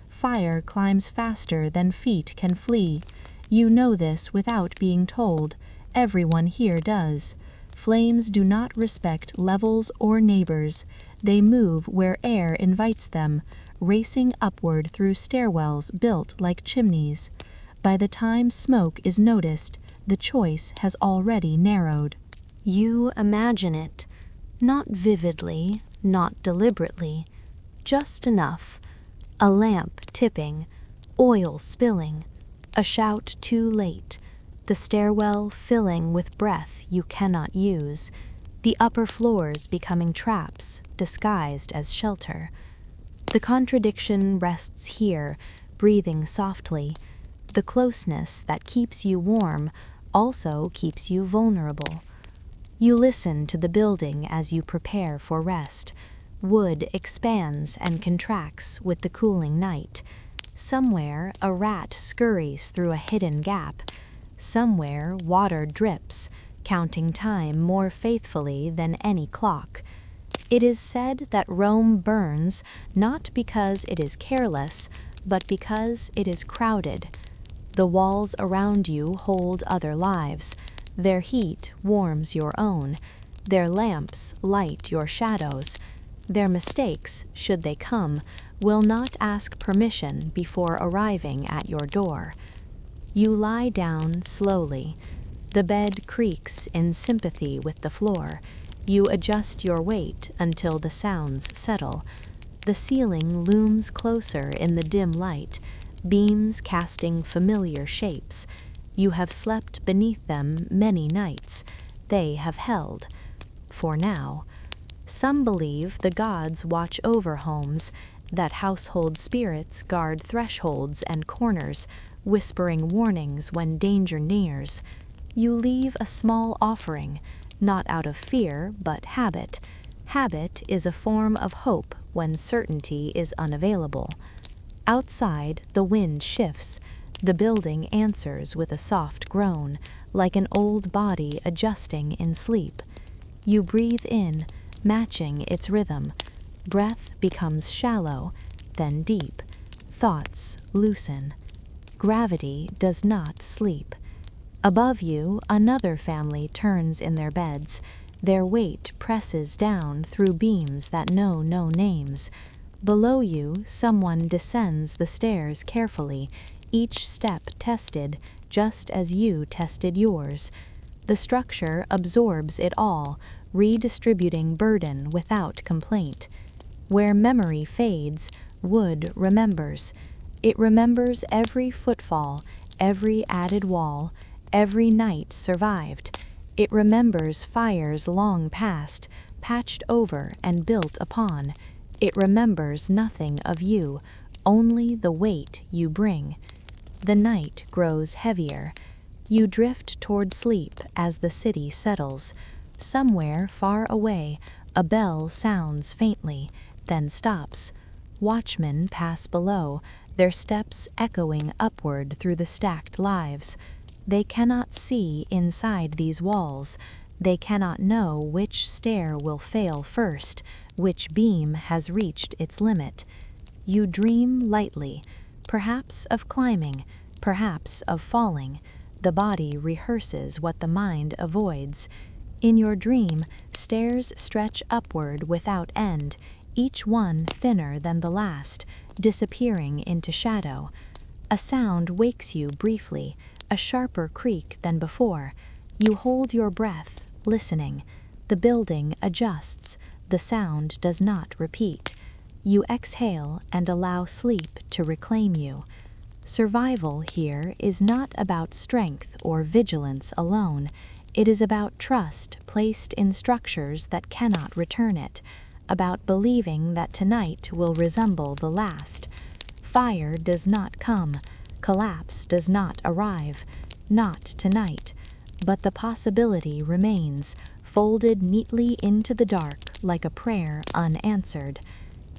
Fire climbs faster than feet can flee. You know this without being told. Everyone here does. Flames do not respect levels or neighbors. They move where air invites them, racing upward through stairwells built like chimneys. By the time smoke is noticed, the choice has already narrowed. You imagine it, not vividly, not deliberately, just enough. A lamp tipping, oil spilling, a shout too late, the stairwell filling with breath you cannot use, the upper floors becoming traps disguised as shelter. The contradiction rests here, breathing softly. The closeness that keeps you warm also keeps you vulnerable. You listen to the building as you prepare for rest. Wood expands and contracts with the cooling night. Somewhere a rat scurries through a hidden gap. Somewhere water drips, counting time more faithfully than any clock. It is said that Rome burns not because it is careless, but because it is crowded. The walls around you hold other lives. Their heat warms your own. Their lamps light your shadows. Their mistakes, should they come, will not ask permission before arriving at your door. You lie down slowly. The bed creaks in sympathy with the floor. You adjust your weight until the sounds settle. The ceiling looms closer in the dim light, beams casting familiar shapes. You have slept beneath them many nights. They have held. For now. Some believe the gods watch over homes, that household spirits guard thresholds and corners, whispering warnings when danger nears. You leave a small offering, not out of fear, but habit. Habit is a form of hope when certainty is unavailable. Outside, the wind shifts. The building answers with a soft groan, like an old body adjusting in sleep. You breathe in, matching its rhythm. Breath becomes shallow, then deep. Thoughts loosen. Gravity does not sleep. Above you, another family turns in their beds. Their weight presses down through beams that know no names. Below you, someone descends the stairs carefully, each step tested, just as you tested yours. The structure absorbs it all, redistributing burden without complaint. Where memory fades, wood remembers. It remembers every footfall, every added wall, every night survived. It remembers fires long past, patched over and built upon. It remembers nothing of you, only the weight you bring. The night grows heavier. You drift toward sleep as the city settles. Somewhere far away, a bell sounds faintly, then stops. Watchmen pass below, their steps echoing upward through the stacked lives. They cannot see inside these walls. They cannot know which stair will fail first, which beam has reached its limit. You dream lightly, perhaps of climbing, perhaps of falling. The body rehearses what the mind avoids. In your dream, stairs stretch upward without end, each one thinner than the last, disappearing into shadow. A sound wakes you briefly, a sharper creak than before. You hold your breath, listening. The building adjusts. The sound does not repeat. You exhale and allow sleep to reclaim you. Survival here is not about strength or vigilance alone. It is about trust placed in structures that cannot return it, about believing that tonight will resemble the last. Fire does not come. Collapse does not arrive. Not tonight. But the possibility remains, folded neatly into the dark like a prayer unanswered.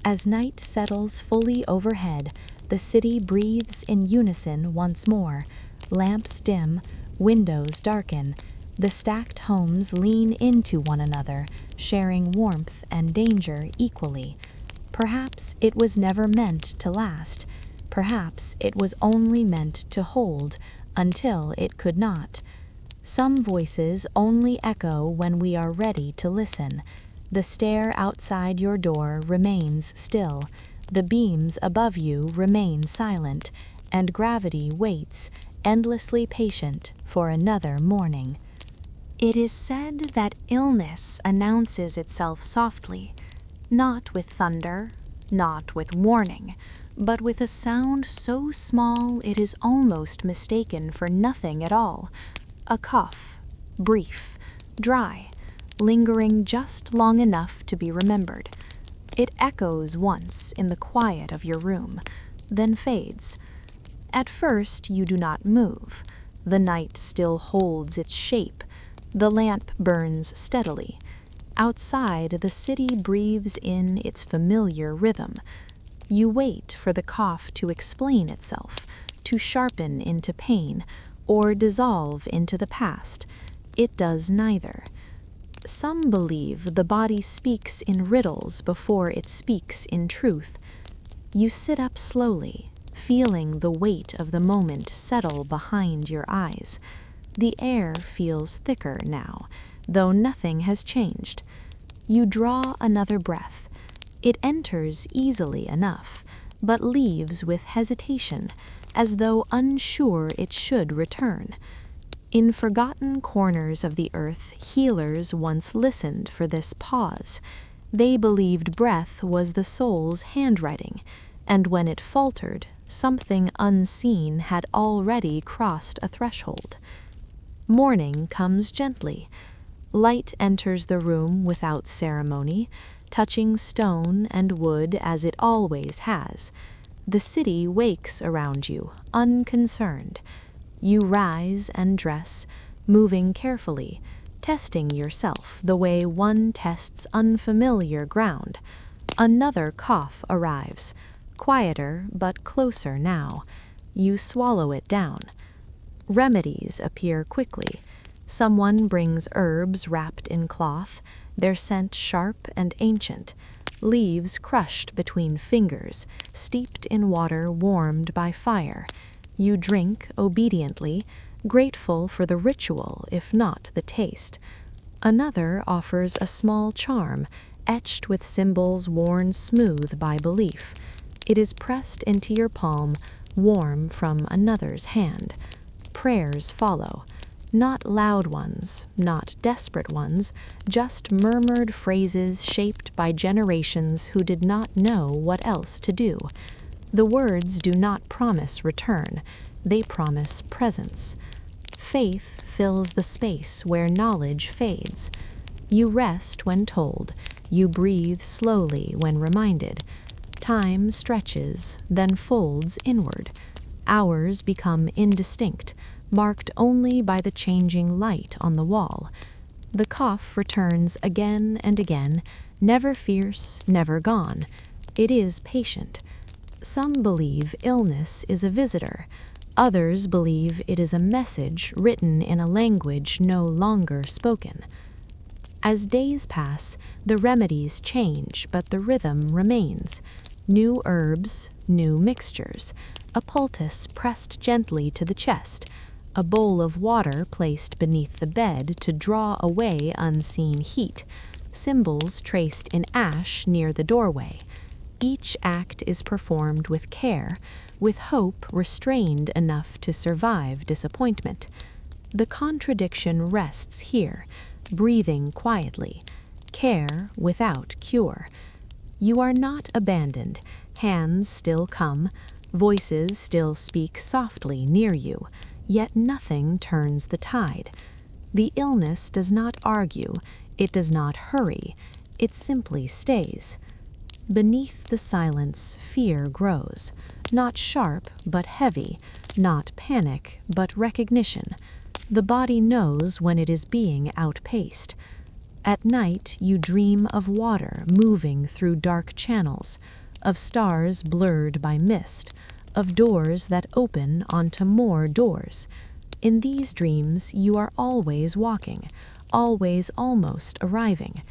As night settles fully overhead, the city breathes in unison once more. Lamps dim, windows darken. The stacked homes lean into one another, sharing warmth and danger equally. Perhaps it was never meant to last. Perhaps it was only meant to hold, until it could not. Some voices only echo when we are ready to listen. The stair outside your door remains still. The beams above you remain silent, and gravity waits, endlessly patient, for another morning. It is said that illness announces itself softly, not with thunder, not with warning, but with a sound so small it is almost mistaken for nothing at all. A cough, brief, dry, lingering just long enough to be remembered. It echoes once in the quiet of your room, then fades. At first you do not move. The night still holds its shape. The lamp burns steadily. Outside, the city breathes in its familiar rhythm. You wait for the cough to explain itself, to sharpen into pain, or dissolve into the past. It does neither. Some believe the body speaks in riddles before it speaks in truth. You sit up slowly, feeling the weight of the moment settle behind your eyes. The air feels thicker now, though nothing has changed. You draw another breath. It enters easily enough, but leaves with hesitation, as though unsure it should return. In forgotten corners of the earth, healers once listened for this pause. They believed breath was the soul's handwriting, and when it faltered, something unseen had already crossed a threshold. Morning comes gently. Light enters the room without ceremony, touching stone and wood as it always has. The city wakes around you, unconcerned. You rise and dress, moving carefully, testing yourself the way one tests unfamiliar ground. Another cough arrives, quieter but closer now. You swallow it down. Remedies appear quickly. Someone brings herbs wrapped in cloth, their scent sharp and ancient. Leaves crushed between fingers, steeped in water warmed by fire. You drink obediently, grateful for the ritual if not the taste. Another offers a small charm, etched with symbols worn smooth by belief. It is pressed into your palm, warm from another's hand. Prayers follow. Not loud ones, not desperate ones, just murmured phrases shaped by generations who did not know what else to do. The words do not promise return, they promise presence. Faith fills the space where knowledge fades. You rest when told, you breathe slowly when reminded. Time stretches, then folds inward. Hours become indistinct, marked only by the changing light on the wall. The cough returns again and again, never fierce, never gone. It is patient. Some believe illness is a visitor. Others believe it is a message written in a language no longer spoken. As days pass, the remedies change, but the rhythm remains. New herbs, new mixtures, a poultice pressed gently to the chest, a bowl of water placed beneath the bed to draw away unseen heat, symbols traced in ash near the doorway. Each act is performed with care, with hope restrained enough to survive disappointment. The contradiction rests here, breathing quietly, care without cure. You are not abandoned, hands still come, voices still speak softly near you, yet nothing turns the tide. The illness does not argue, it does not hurry, it simply stays. Beneath the silence, fear grows, not sharp but heavy, not panic but recognition. The body knows when it is being outpaced. At night, you dream of water moving through dark channels, of stars blurred by mist, of doors that open onto more doors. In these dreams, you are always walking, always almost arriving.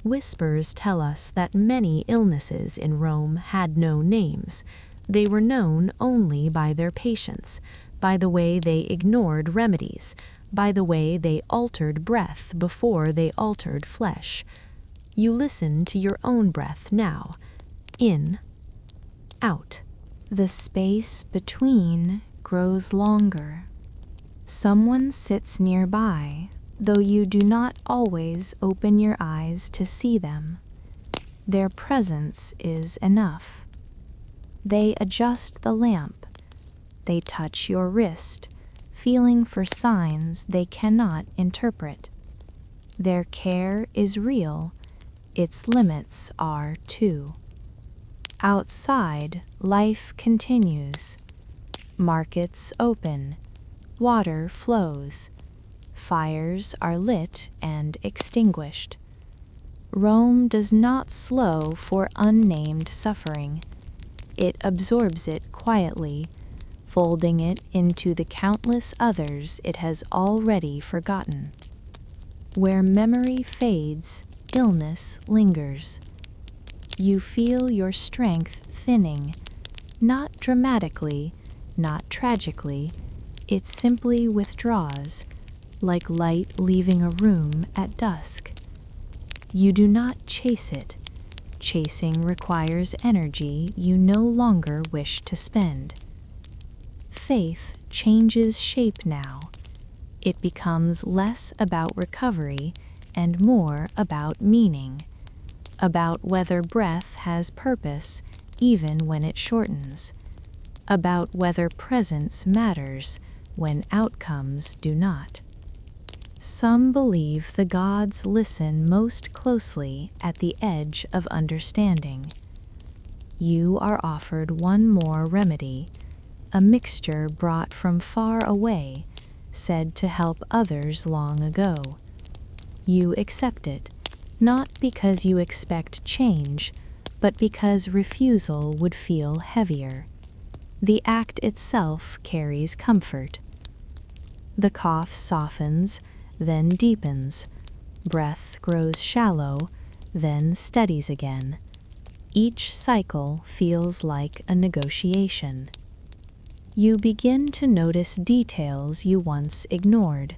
Whispers tell us that many illnesses in Rome had no names. They were known only by their patients, by the way they ignored remedies, by the way they altered breath before they altered flesh. You listen to your own breath now. In, out. The space between grows longer. Someone sits nearby, though you do not always open your eyes to see them. Their presence is enough. They adjust the lamp. They touch your wrist, feeling for signs they cannot interpret. Their care is real. Its limits are too. Outside, life continues. Markets open. Water flows. Fires are lit and extinguished. Rome does not slow for unnamed suffering. It absorbs it quietly, folding it into the countless others it has already forgotten. Where memory fades, illness lingers. You feel your strength thinning, not dramatically, not tragically. It simply withdraws, like light leaving a room at dusk. You do not chase it. Chasing requires energy you no longer wish to spend. Faith changes shape now. It becomes less about recovery and more about meaning, about whether breath has purpose even when it shortens, about whether presence matters when outcomes do not. Some believe the gods listen most closely at the edge of understanding. You are offered one more remedy, a mixture brought from far away, said to help others long ago. You accept it, not because you expect change, but because refusal would feel heavier. The act itself carries comfort. The cough softens, then deepens. Breath grows shallow, then steadies again. Each cycle feels like a negotiation. You begin to notice details you once ignored.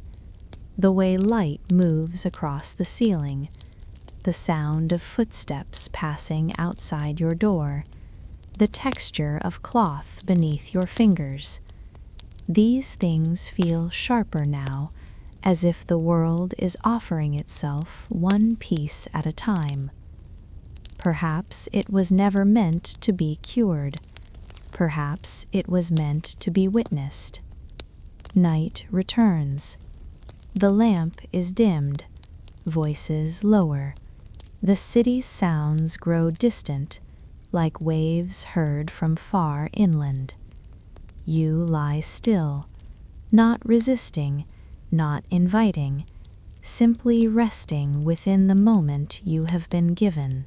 The way light moves across the ceiling, the sound of footsteps passing outside your door, the texture of cloth beneath your fingers. These things feel sharper now, as if the world is offering itself one piece at a time. Perhaps it was never meant to be cured. Perhaps it was meant to be witnessed. Night returns. The lamp is dimmed. Voices lower. The city's sounds grow distant, like waves heard from far inland. You lie still, not resisting, not inviting, simply resting within the moment you have been given.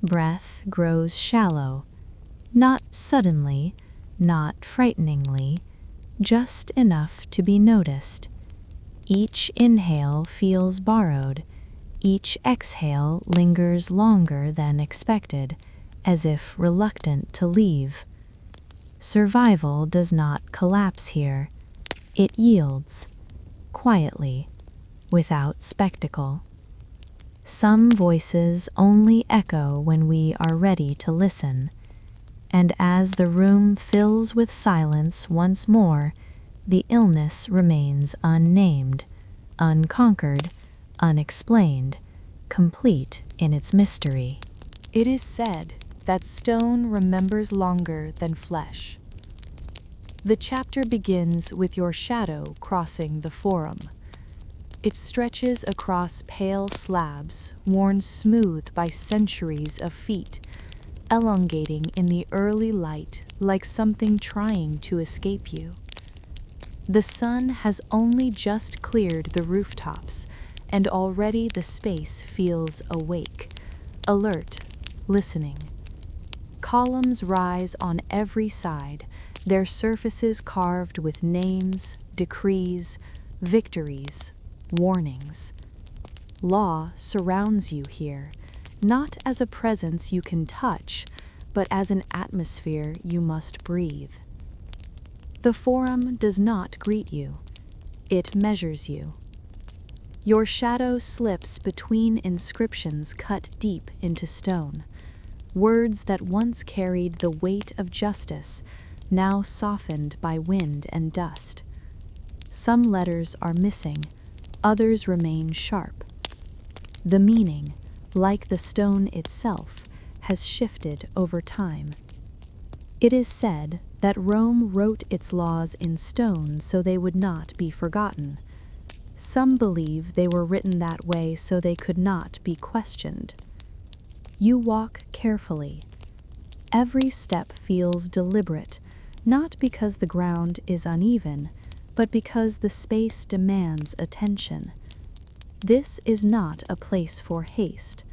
Breath grows shallow, not suddenly, not frighteningly, just enough to be noticed. Each inhale feels borrowed, each exhale lingers longer than expected, as if reluctant to leave. Survival does not collapse here. It yields, quietly, without spectacle. Some voices only echo when we are ready to listen, and as the room fills with silence once more, the illness remains unnamed, unconquered, unexplained, complete in its mystery. It is said that stone remembers longer than flesh. The chapter begins with your shadow crossing the forum. It stretches across pale slabs, worn smooth by centuries of feet, elongating in the early light like something trying to escape you. The sun has only just cleared the rooftops, and already the space feels awake, alert, listening. Columns rise on every side, their surfaces carved with names, decrees, victories, warnings. Law surrounds you here, not as a presence you can touch, but as an atmosphere you must breathe. The forum does not greet you. It measures you. Your shadow slips between inscriptions cut deep into stone, words that once carried the weight of justice, now softened by wind and dust. Some letters are missing, others remain sharp. The meaning, like the stone itself, has shifted over time. It is said that Rome wrote its laws in stone so they would not be forgotten. Some believe they were written that way so they could not be questioned. You walk carefully. Every step feels deliberate, not because the ground is uneven, but because the space demands attention. This is not a place for haste.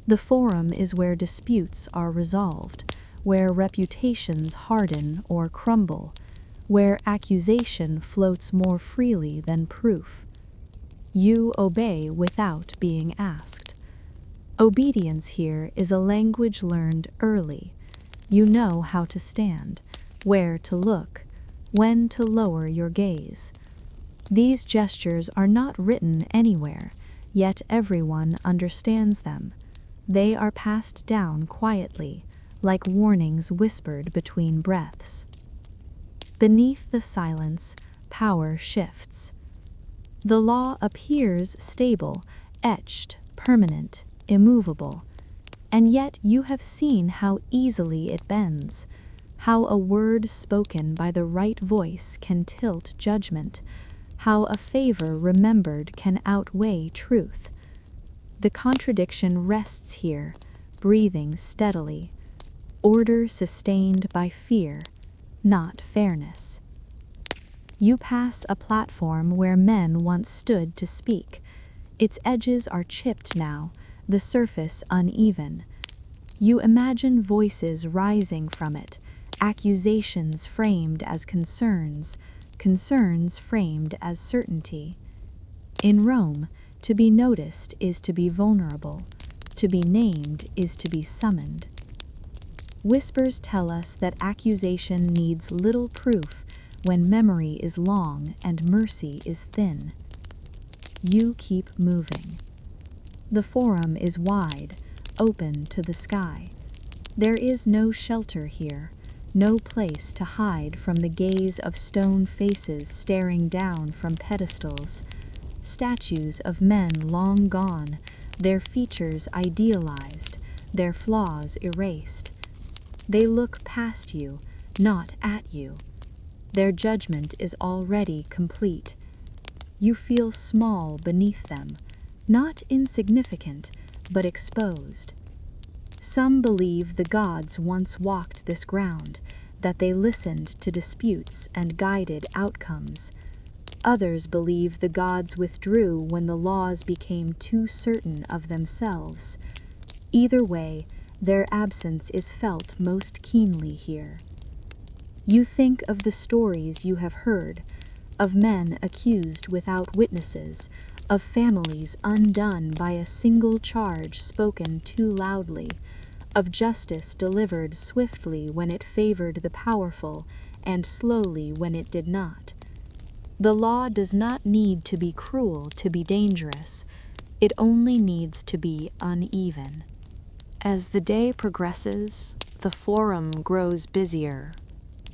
The forum is where disputes are resolved, where reputations harden or crumble, where accusation floats more freely than proof. You obey without being asked. Obedience here is a language learned early. You know how to stand, where to look, when to lower your gaze. These gestures are not written anywhere, yet everyone understands them. They are passed down quietly, like warnings whispered between breaths. Beneath the silence, power shifts. The law appears stable, etched, permanent, immovable, and yet you have seen how easily it bends, how a word spoken by the right voice can tilt judgment, how a favor remembered can outweigh truth. The contradiction rests here, breathing steadily, order sustained by fear, not fairness. You pass a platform where men once stood to speak. Its edges are chipped now, the surface uneven. You imagine voices rising from it, accusations framed as concerns, concerns framed as certainty. In Rome, to be noticed is to be vulnerable. To be named is to be summoned. Whispers tell us that accusation needs little proof when memory is long and mercy is thin. You keep moving. The forum is wide, open to the sky. There is no shelter here, no place to hide from the gaze of stone faces staring down from pedestals, statues of men long gone, their features idealized, their flaws erased. They look past you, not at you. Their judgment is already complete. You feel small beneath them, not insignificant, but exposed. Some believe the gods once walked this ground, that they listened to disputes and guided outcomes. Others believe the gods withdrew when the laws became too certain of themselves. Either way, their absence is felt most keenly here. You think of the stories you have heard, of men accused without witnesses, of families undone by a single charge spoken too loudly, of justice delivered swiftly when it favored the powerful and slowly when it did not. The law does not need to be cruel to be dangerous. It only needs to be uneven. As the day progresses, the forum grows busier.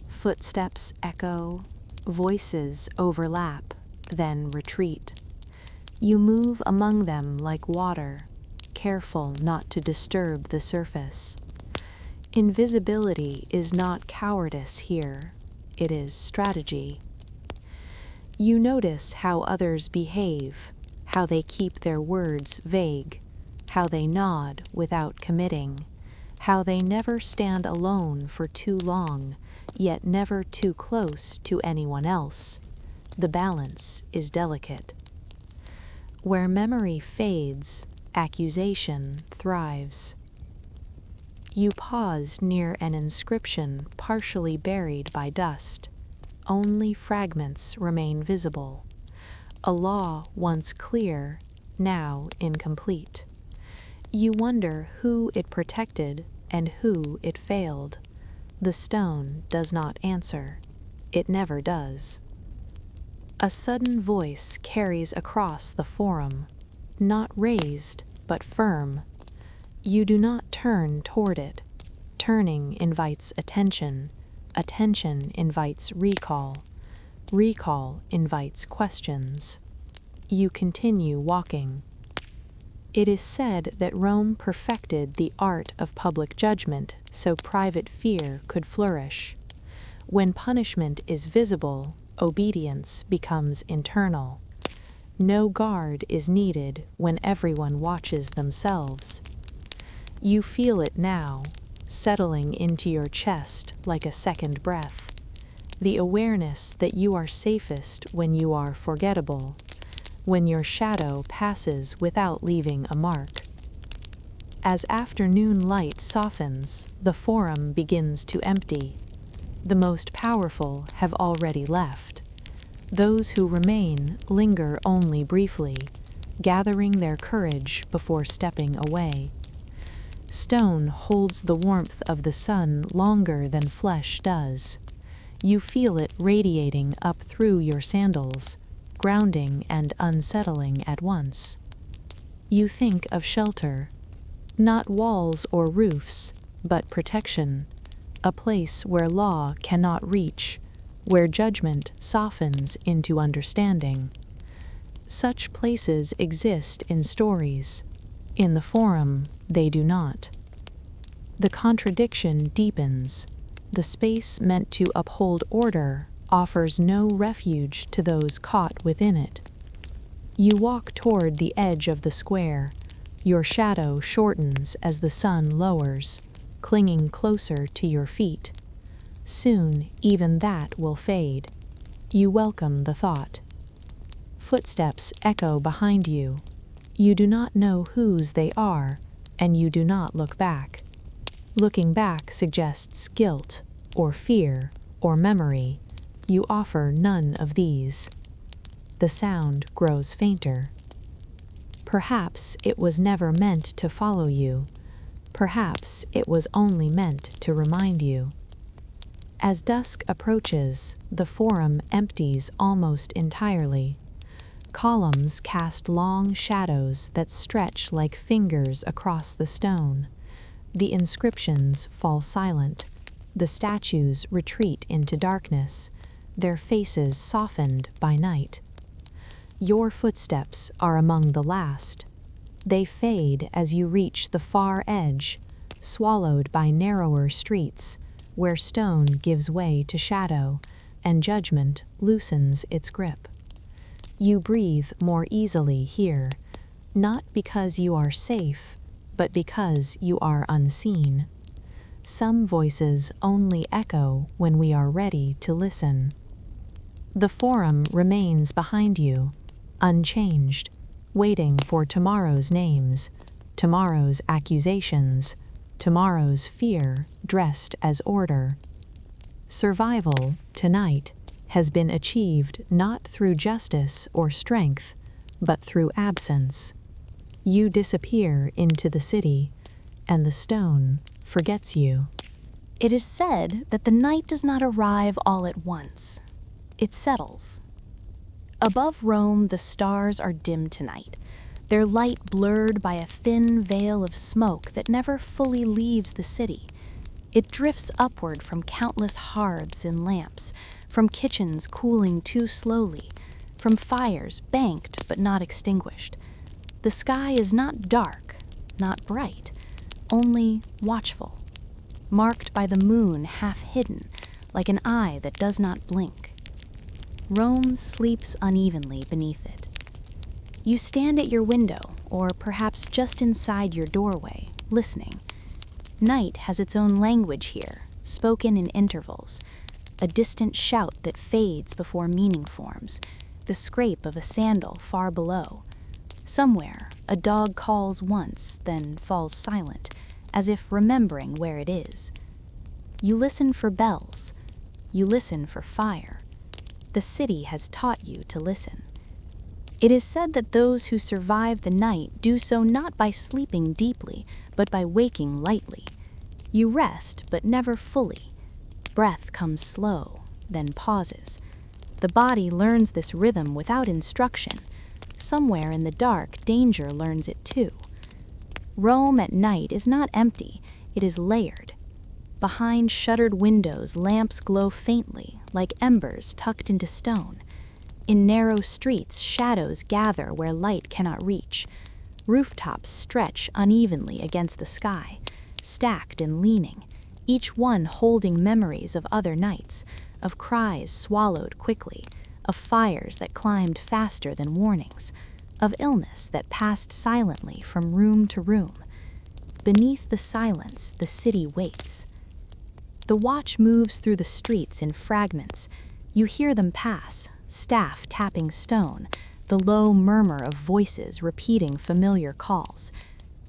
Footsteps echo, voices overlap, then retreat. You move among them like water, careful not to disturb the surface. Invisibility is not cowardice here, it is strategy. You notice how others behave, how they keep their words vague, how they nod without committing, how they never stand alone for too long, yet never too close to anyone else. The balance is delicate. Where memory fades, accusation thrives. You pause near an inscription partially buried by dust. Only fragments remain visible. A law once clear, now incomplete. You wonder who it protected and who it failed. The stone does not answer. It never does. A sudden voice carries across the forum, not raised, but firm. You do not turn toward it. Turning invites attention. Attention invites recall. Recall invites questions. You continue walking. It is said that Rome perfected the art of public judgment so private fear could flourish. When punishment is visible, obedience becomes internal. No guard is needed when everyone watches themselves. You feel it now, settling into your chest like a second breath. The awareness that you are safest when you are forgettable. when your shadow passes without leaving a mark. As afternoon light softens, the forum begins to empty. The most powerful have already left. Those who remain linger only briefly, gathering their courage before stepping away. Stone holds the warmth of the sun longer than flesh does. You feel it radiating up through your sandals, grounding and unsettling at once. You think of shelter, not walls or roofs, but protection, a place where law cannot reach, where judgment softens into understanding. Such places exist in stories. In the forum, they do not. The contradiction deepens. The space meant to uphold order offers no refuge to those caught within it. You walk toward the edge of the square. Your shadow shortens as the sun lowers, clinging closer to your feet. Soon, even that will fade. You welcome the thought. Footsteps echo behind you. You do not know whose they are, and you do not look back. Looking back suggests guilt, or fear, or memory. You offer none of these. The sound grows fainter. Perhaps it was never meant to follow you. Perhaps it was only meant to remind you. As dusk approaches, the forum empties almost entirely. Columns cast long shadows that stretch like fingers across the stone. The inscriptions fall silent. The statues retreat into darkness, their faces softened by night. Your footsteps are among the last. They fade as you reach the far edge, swallowed by narrower streets, where stone gives way to shadow, and judgment loosens its grip. You breathe more easily here, not because you are safe, but because you are unseen. Some voices only echo when we are ready to listen. The forum remains behind you, unchanged, waiting for tomorrow's names, tomorrow's accusations, tomorrow's fear dressed as order. Survival, tonight, has been achieved not through justice or strength, but through absence. You disappear into the city, and the stone forgets you. It is said that the night does not arrive all at once. It settles. Above Rome, the stars are dim tonight, their light blurred by a thin veil of smoke that never fully leaves the city. It drifts upward from countless hearths and lamps, from kitchens cooling too slowly, from fires banked but not extinguished. The sky is not dark, not bright, only watchful, marked by the moon half hidden, like an eye that does not blink. Rome sleeps unevenly beneath it. You stand at your window, or perhaps just inside your doorway, listening. Night has its own language here, spoken in intervals, a distant shout that fades before meaning forms, the scrape of a sandal far below. Somewhere, a dog calls once, then falls silent, as if remembering where it is. You listen for bells. You listen for fire. The city has taught you to listen. It is said that those who survive the night do so not by sleeping deeply, but by waking lightly. You rest, but never fully. Breath comes slow, then pauses. The body learns this rhythm without instruction. Somewhere in the dark, danger learns it too. Rome at night is not empty, it is layered. Behind shuttered windows, lamps glow faintly, like embers tucked into stone. In narrow streets, shadows gather where light cannot reach. Rooftops stretch unevenly against the sky, stacked and leaning, each one holding memories of other nights, of cries swallowed quickly, of fires that climbed faster than warnings, of illness that passed silently from room to room. Beneath the silence, the city waits. The watch moves through the streets in fragments. You hear them pass, staff tapping stone, the low murmur of voices repeating familiar calls.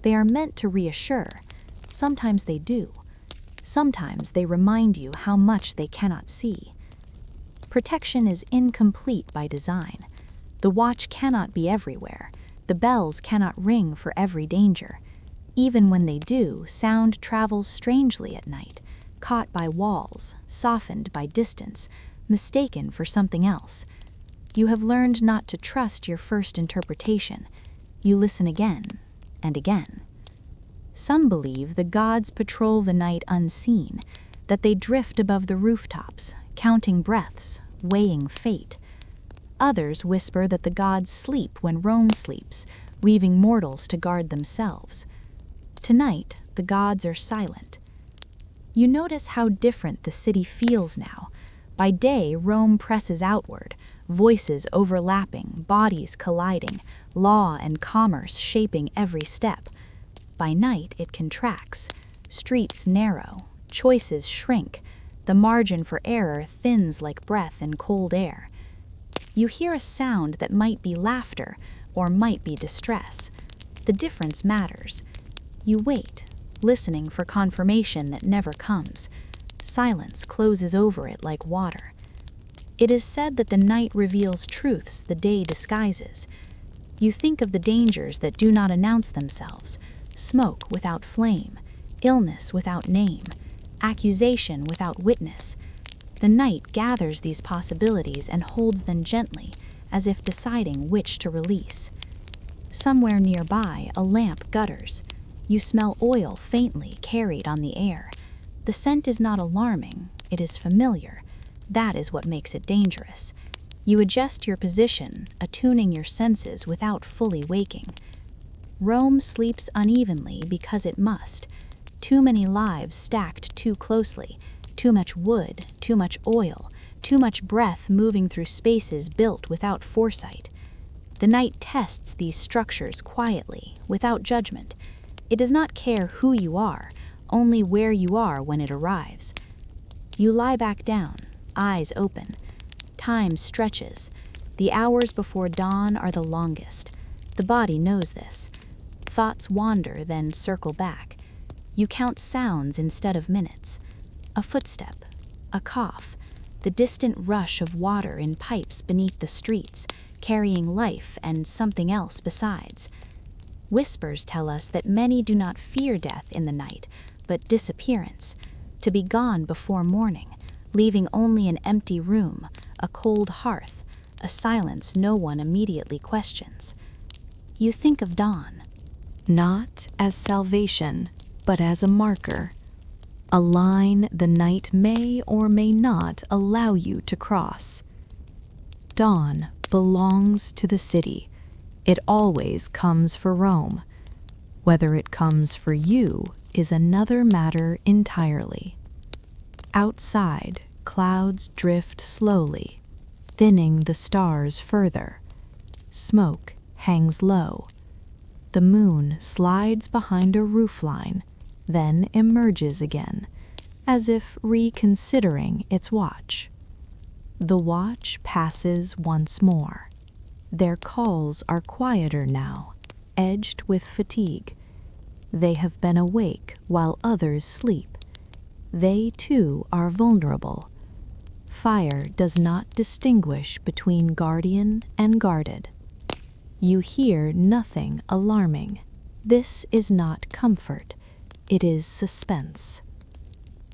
They are meant to reassure. Sometimes they do. Sometimes they remind you how much they cannot see. Protection is incomplete by design. The watch cannot be everywhere. The bells cannot ring for every danger. Even when they do, sound travels strangely at night, caught by walls, softened by distance, mistaken for something else. You have learned not to trust your first interpretation. You listen again and again. Some believe the gods patrol the night unseen, that they drift above the rooftops, counting breaths, weighing fate. Others whisper that the gods sleep when Rome sleeps, leaving mortals to guard themselves. Tonight, the gods are silent. You notice how different the city feels now. By day, Rome presses outward, voices overlapping, bodies colliding, law and commerce shaping every step. By night, it contracts. Streets narrow, choices shrink, the margin for error thins like breath in cold air. You hear a sound that might be laughter or might be distress. The difference matters. You wait, listening for confirmation that never comes. Silence closes over it like water. It is said that the night reveals truths the day disguises. You think of the dangers that do not announce themselves: smoke without flame, illness without name, accusation without witness. The night gathers these possibilities and holds them gently, as if deciding which to release. Somewhere nearby, a lamp gutters. You smell oil faintly carried on the air. The scent is not alarming, it is familiar. That is what makes it dangerous. You adjust your position, attuning your senses without fully waking. Rome sleeps unevenly because it must. Too many lives stacked too closely, too much wood, too much oil, too much breath moving through spaces built without foresight. The night tests these structures quietly, without judgment. It does not care who you are, only where you are when it arrives. You lie back down, eyes open. Time stretches. The hours before dawn are the longest. The body knows this. Thoughts wander, then circle back. You count sounds instead of minutes. A footstep, a cough, the distant rush of water in pipes beneath the streets, carrying life and something else besides. Whispers tell us that many do not fear death in the night, but disappearance, to be gone before morning, leaving only an empty room, a cold hearth, a silence no one immediately questions. You think of dawn. Not as salvation, but as a marker. A line the night may or may not allow you to cross. Dawn belongs to the city. It always comes for Rome. Whether it comes for you is another matter entirely. Outside, clouds drift slowly, thinning the stars further. Smoke hangs low. The moon slides behind a roofline, then emerges again, as if reconsidering its watch. The watch passes once more. Their calls are quieter now, edged with fatigue. They have been awake while others sleep. They too are vulnerable. Fire does not distinguish between guardian and guarded. You hear nothing alarming. This is not comfort. It is suspense.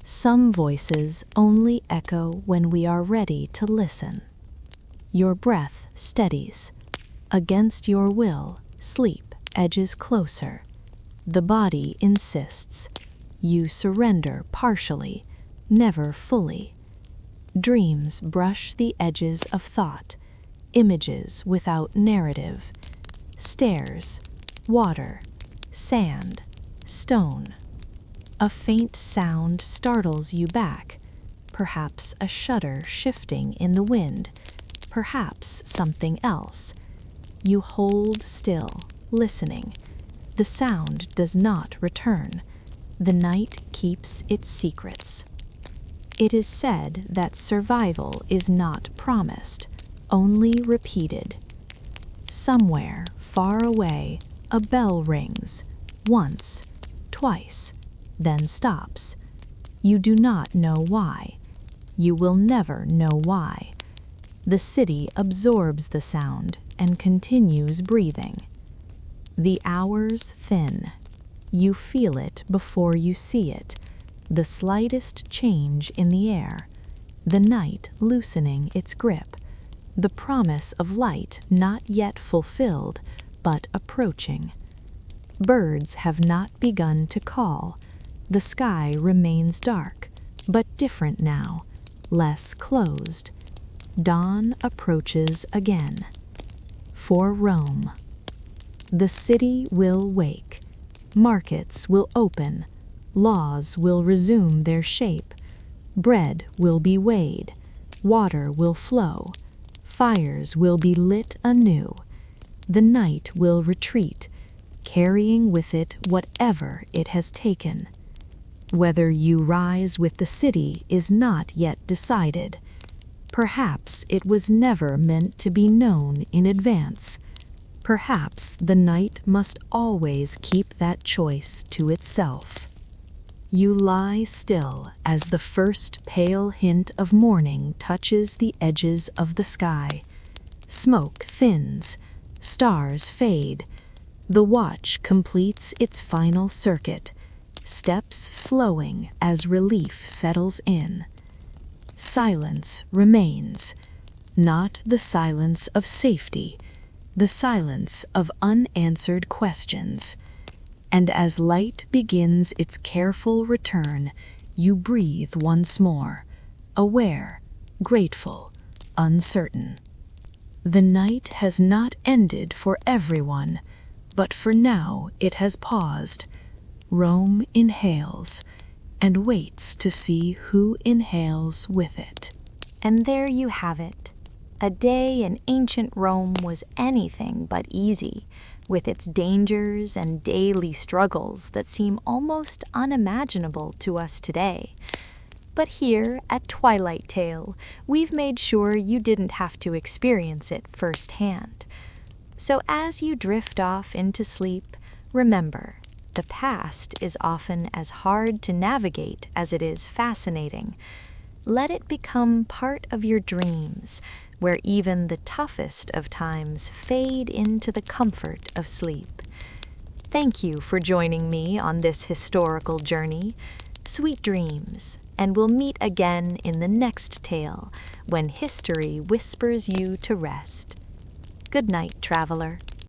Some voices only echo when we are ready to listen. Your breath steadies. Against your will, sleep edges closer. The body insists. You surrender partially, never fully. Dreams brush the edges of thought, images without narrative. Stairs, water, sand, stone. A faint sound startles you back, perhaps a shudder shifting in the wind, perhaps something else. You hold still, listening. The sound does not return. The night keeps its secrets. It is said that survival is not promised, only repeated. Somewhere, far away, a bell rings, once, twice, then stops. You do not know why. You will never know why. The city absorbs the sound and continues breathing. The hours thin. You feel it before you see it, the slightest change in the air, the night loosening its grip, the promise of light not yet fulfilled, but approaching. Birds have not begun to call. The sky remains dark, but different now, less closed. Dawn approaches again. For Rome. The city will wake. Markets will open. Laws will resume their shape. Bread will be weighed. Water will flow. Fires will be lit anew. The night will retreat, carrying with it whatever it has taken. Whether you rise with the city is not yet decided. Perhaps it was never meant to be known in advance. Perhaps the night must always keep that choice to itself. You lie still as the first pale hint of morning touches the edges of the sky. Smoke thins, stars fade. The watch completes its final circuit, steps slowing as relief settles in. Silence remains, not the silence of safety, the silence of unanswered questions. And as light begins its careful return, you breathe once more, aware, grateful, uncertain. The night has not ended for everyone, but for now it has paused. Rome inhales and waits to see who inhales with it. And there you have it. A day in ancient Rome was anything but easy, with its dangers and daily struggles that seem almost unimaginable to us today. But here at Twilight Tale, we've made sure you didn't have to experience it firsthand. So as you drift off into sleep, remember, the past is often as hard to navigate as it is fascinating. Let it become part of your dreams, where even the toughest of times fade into the comfort of sleep. Thank you for joining me on this historical journey. Sweet dreams, and we'll meet again in the next tale when history whispers you to rest. Good night, traveler.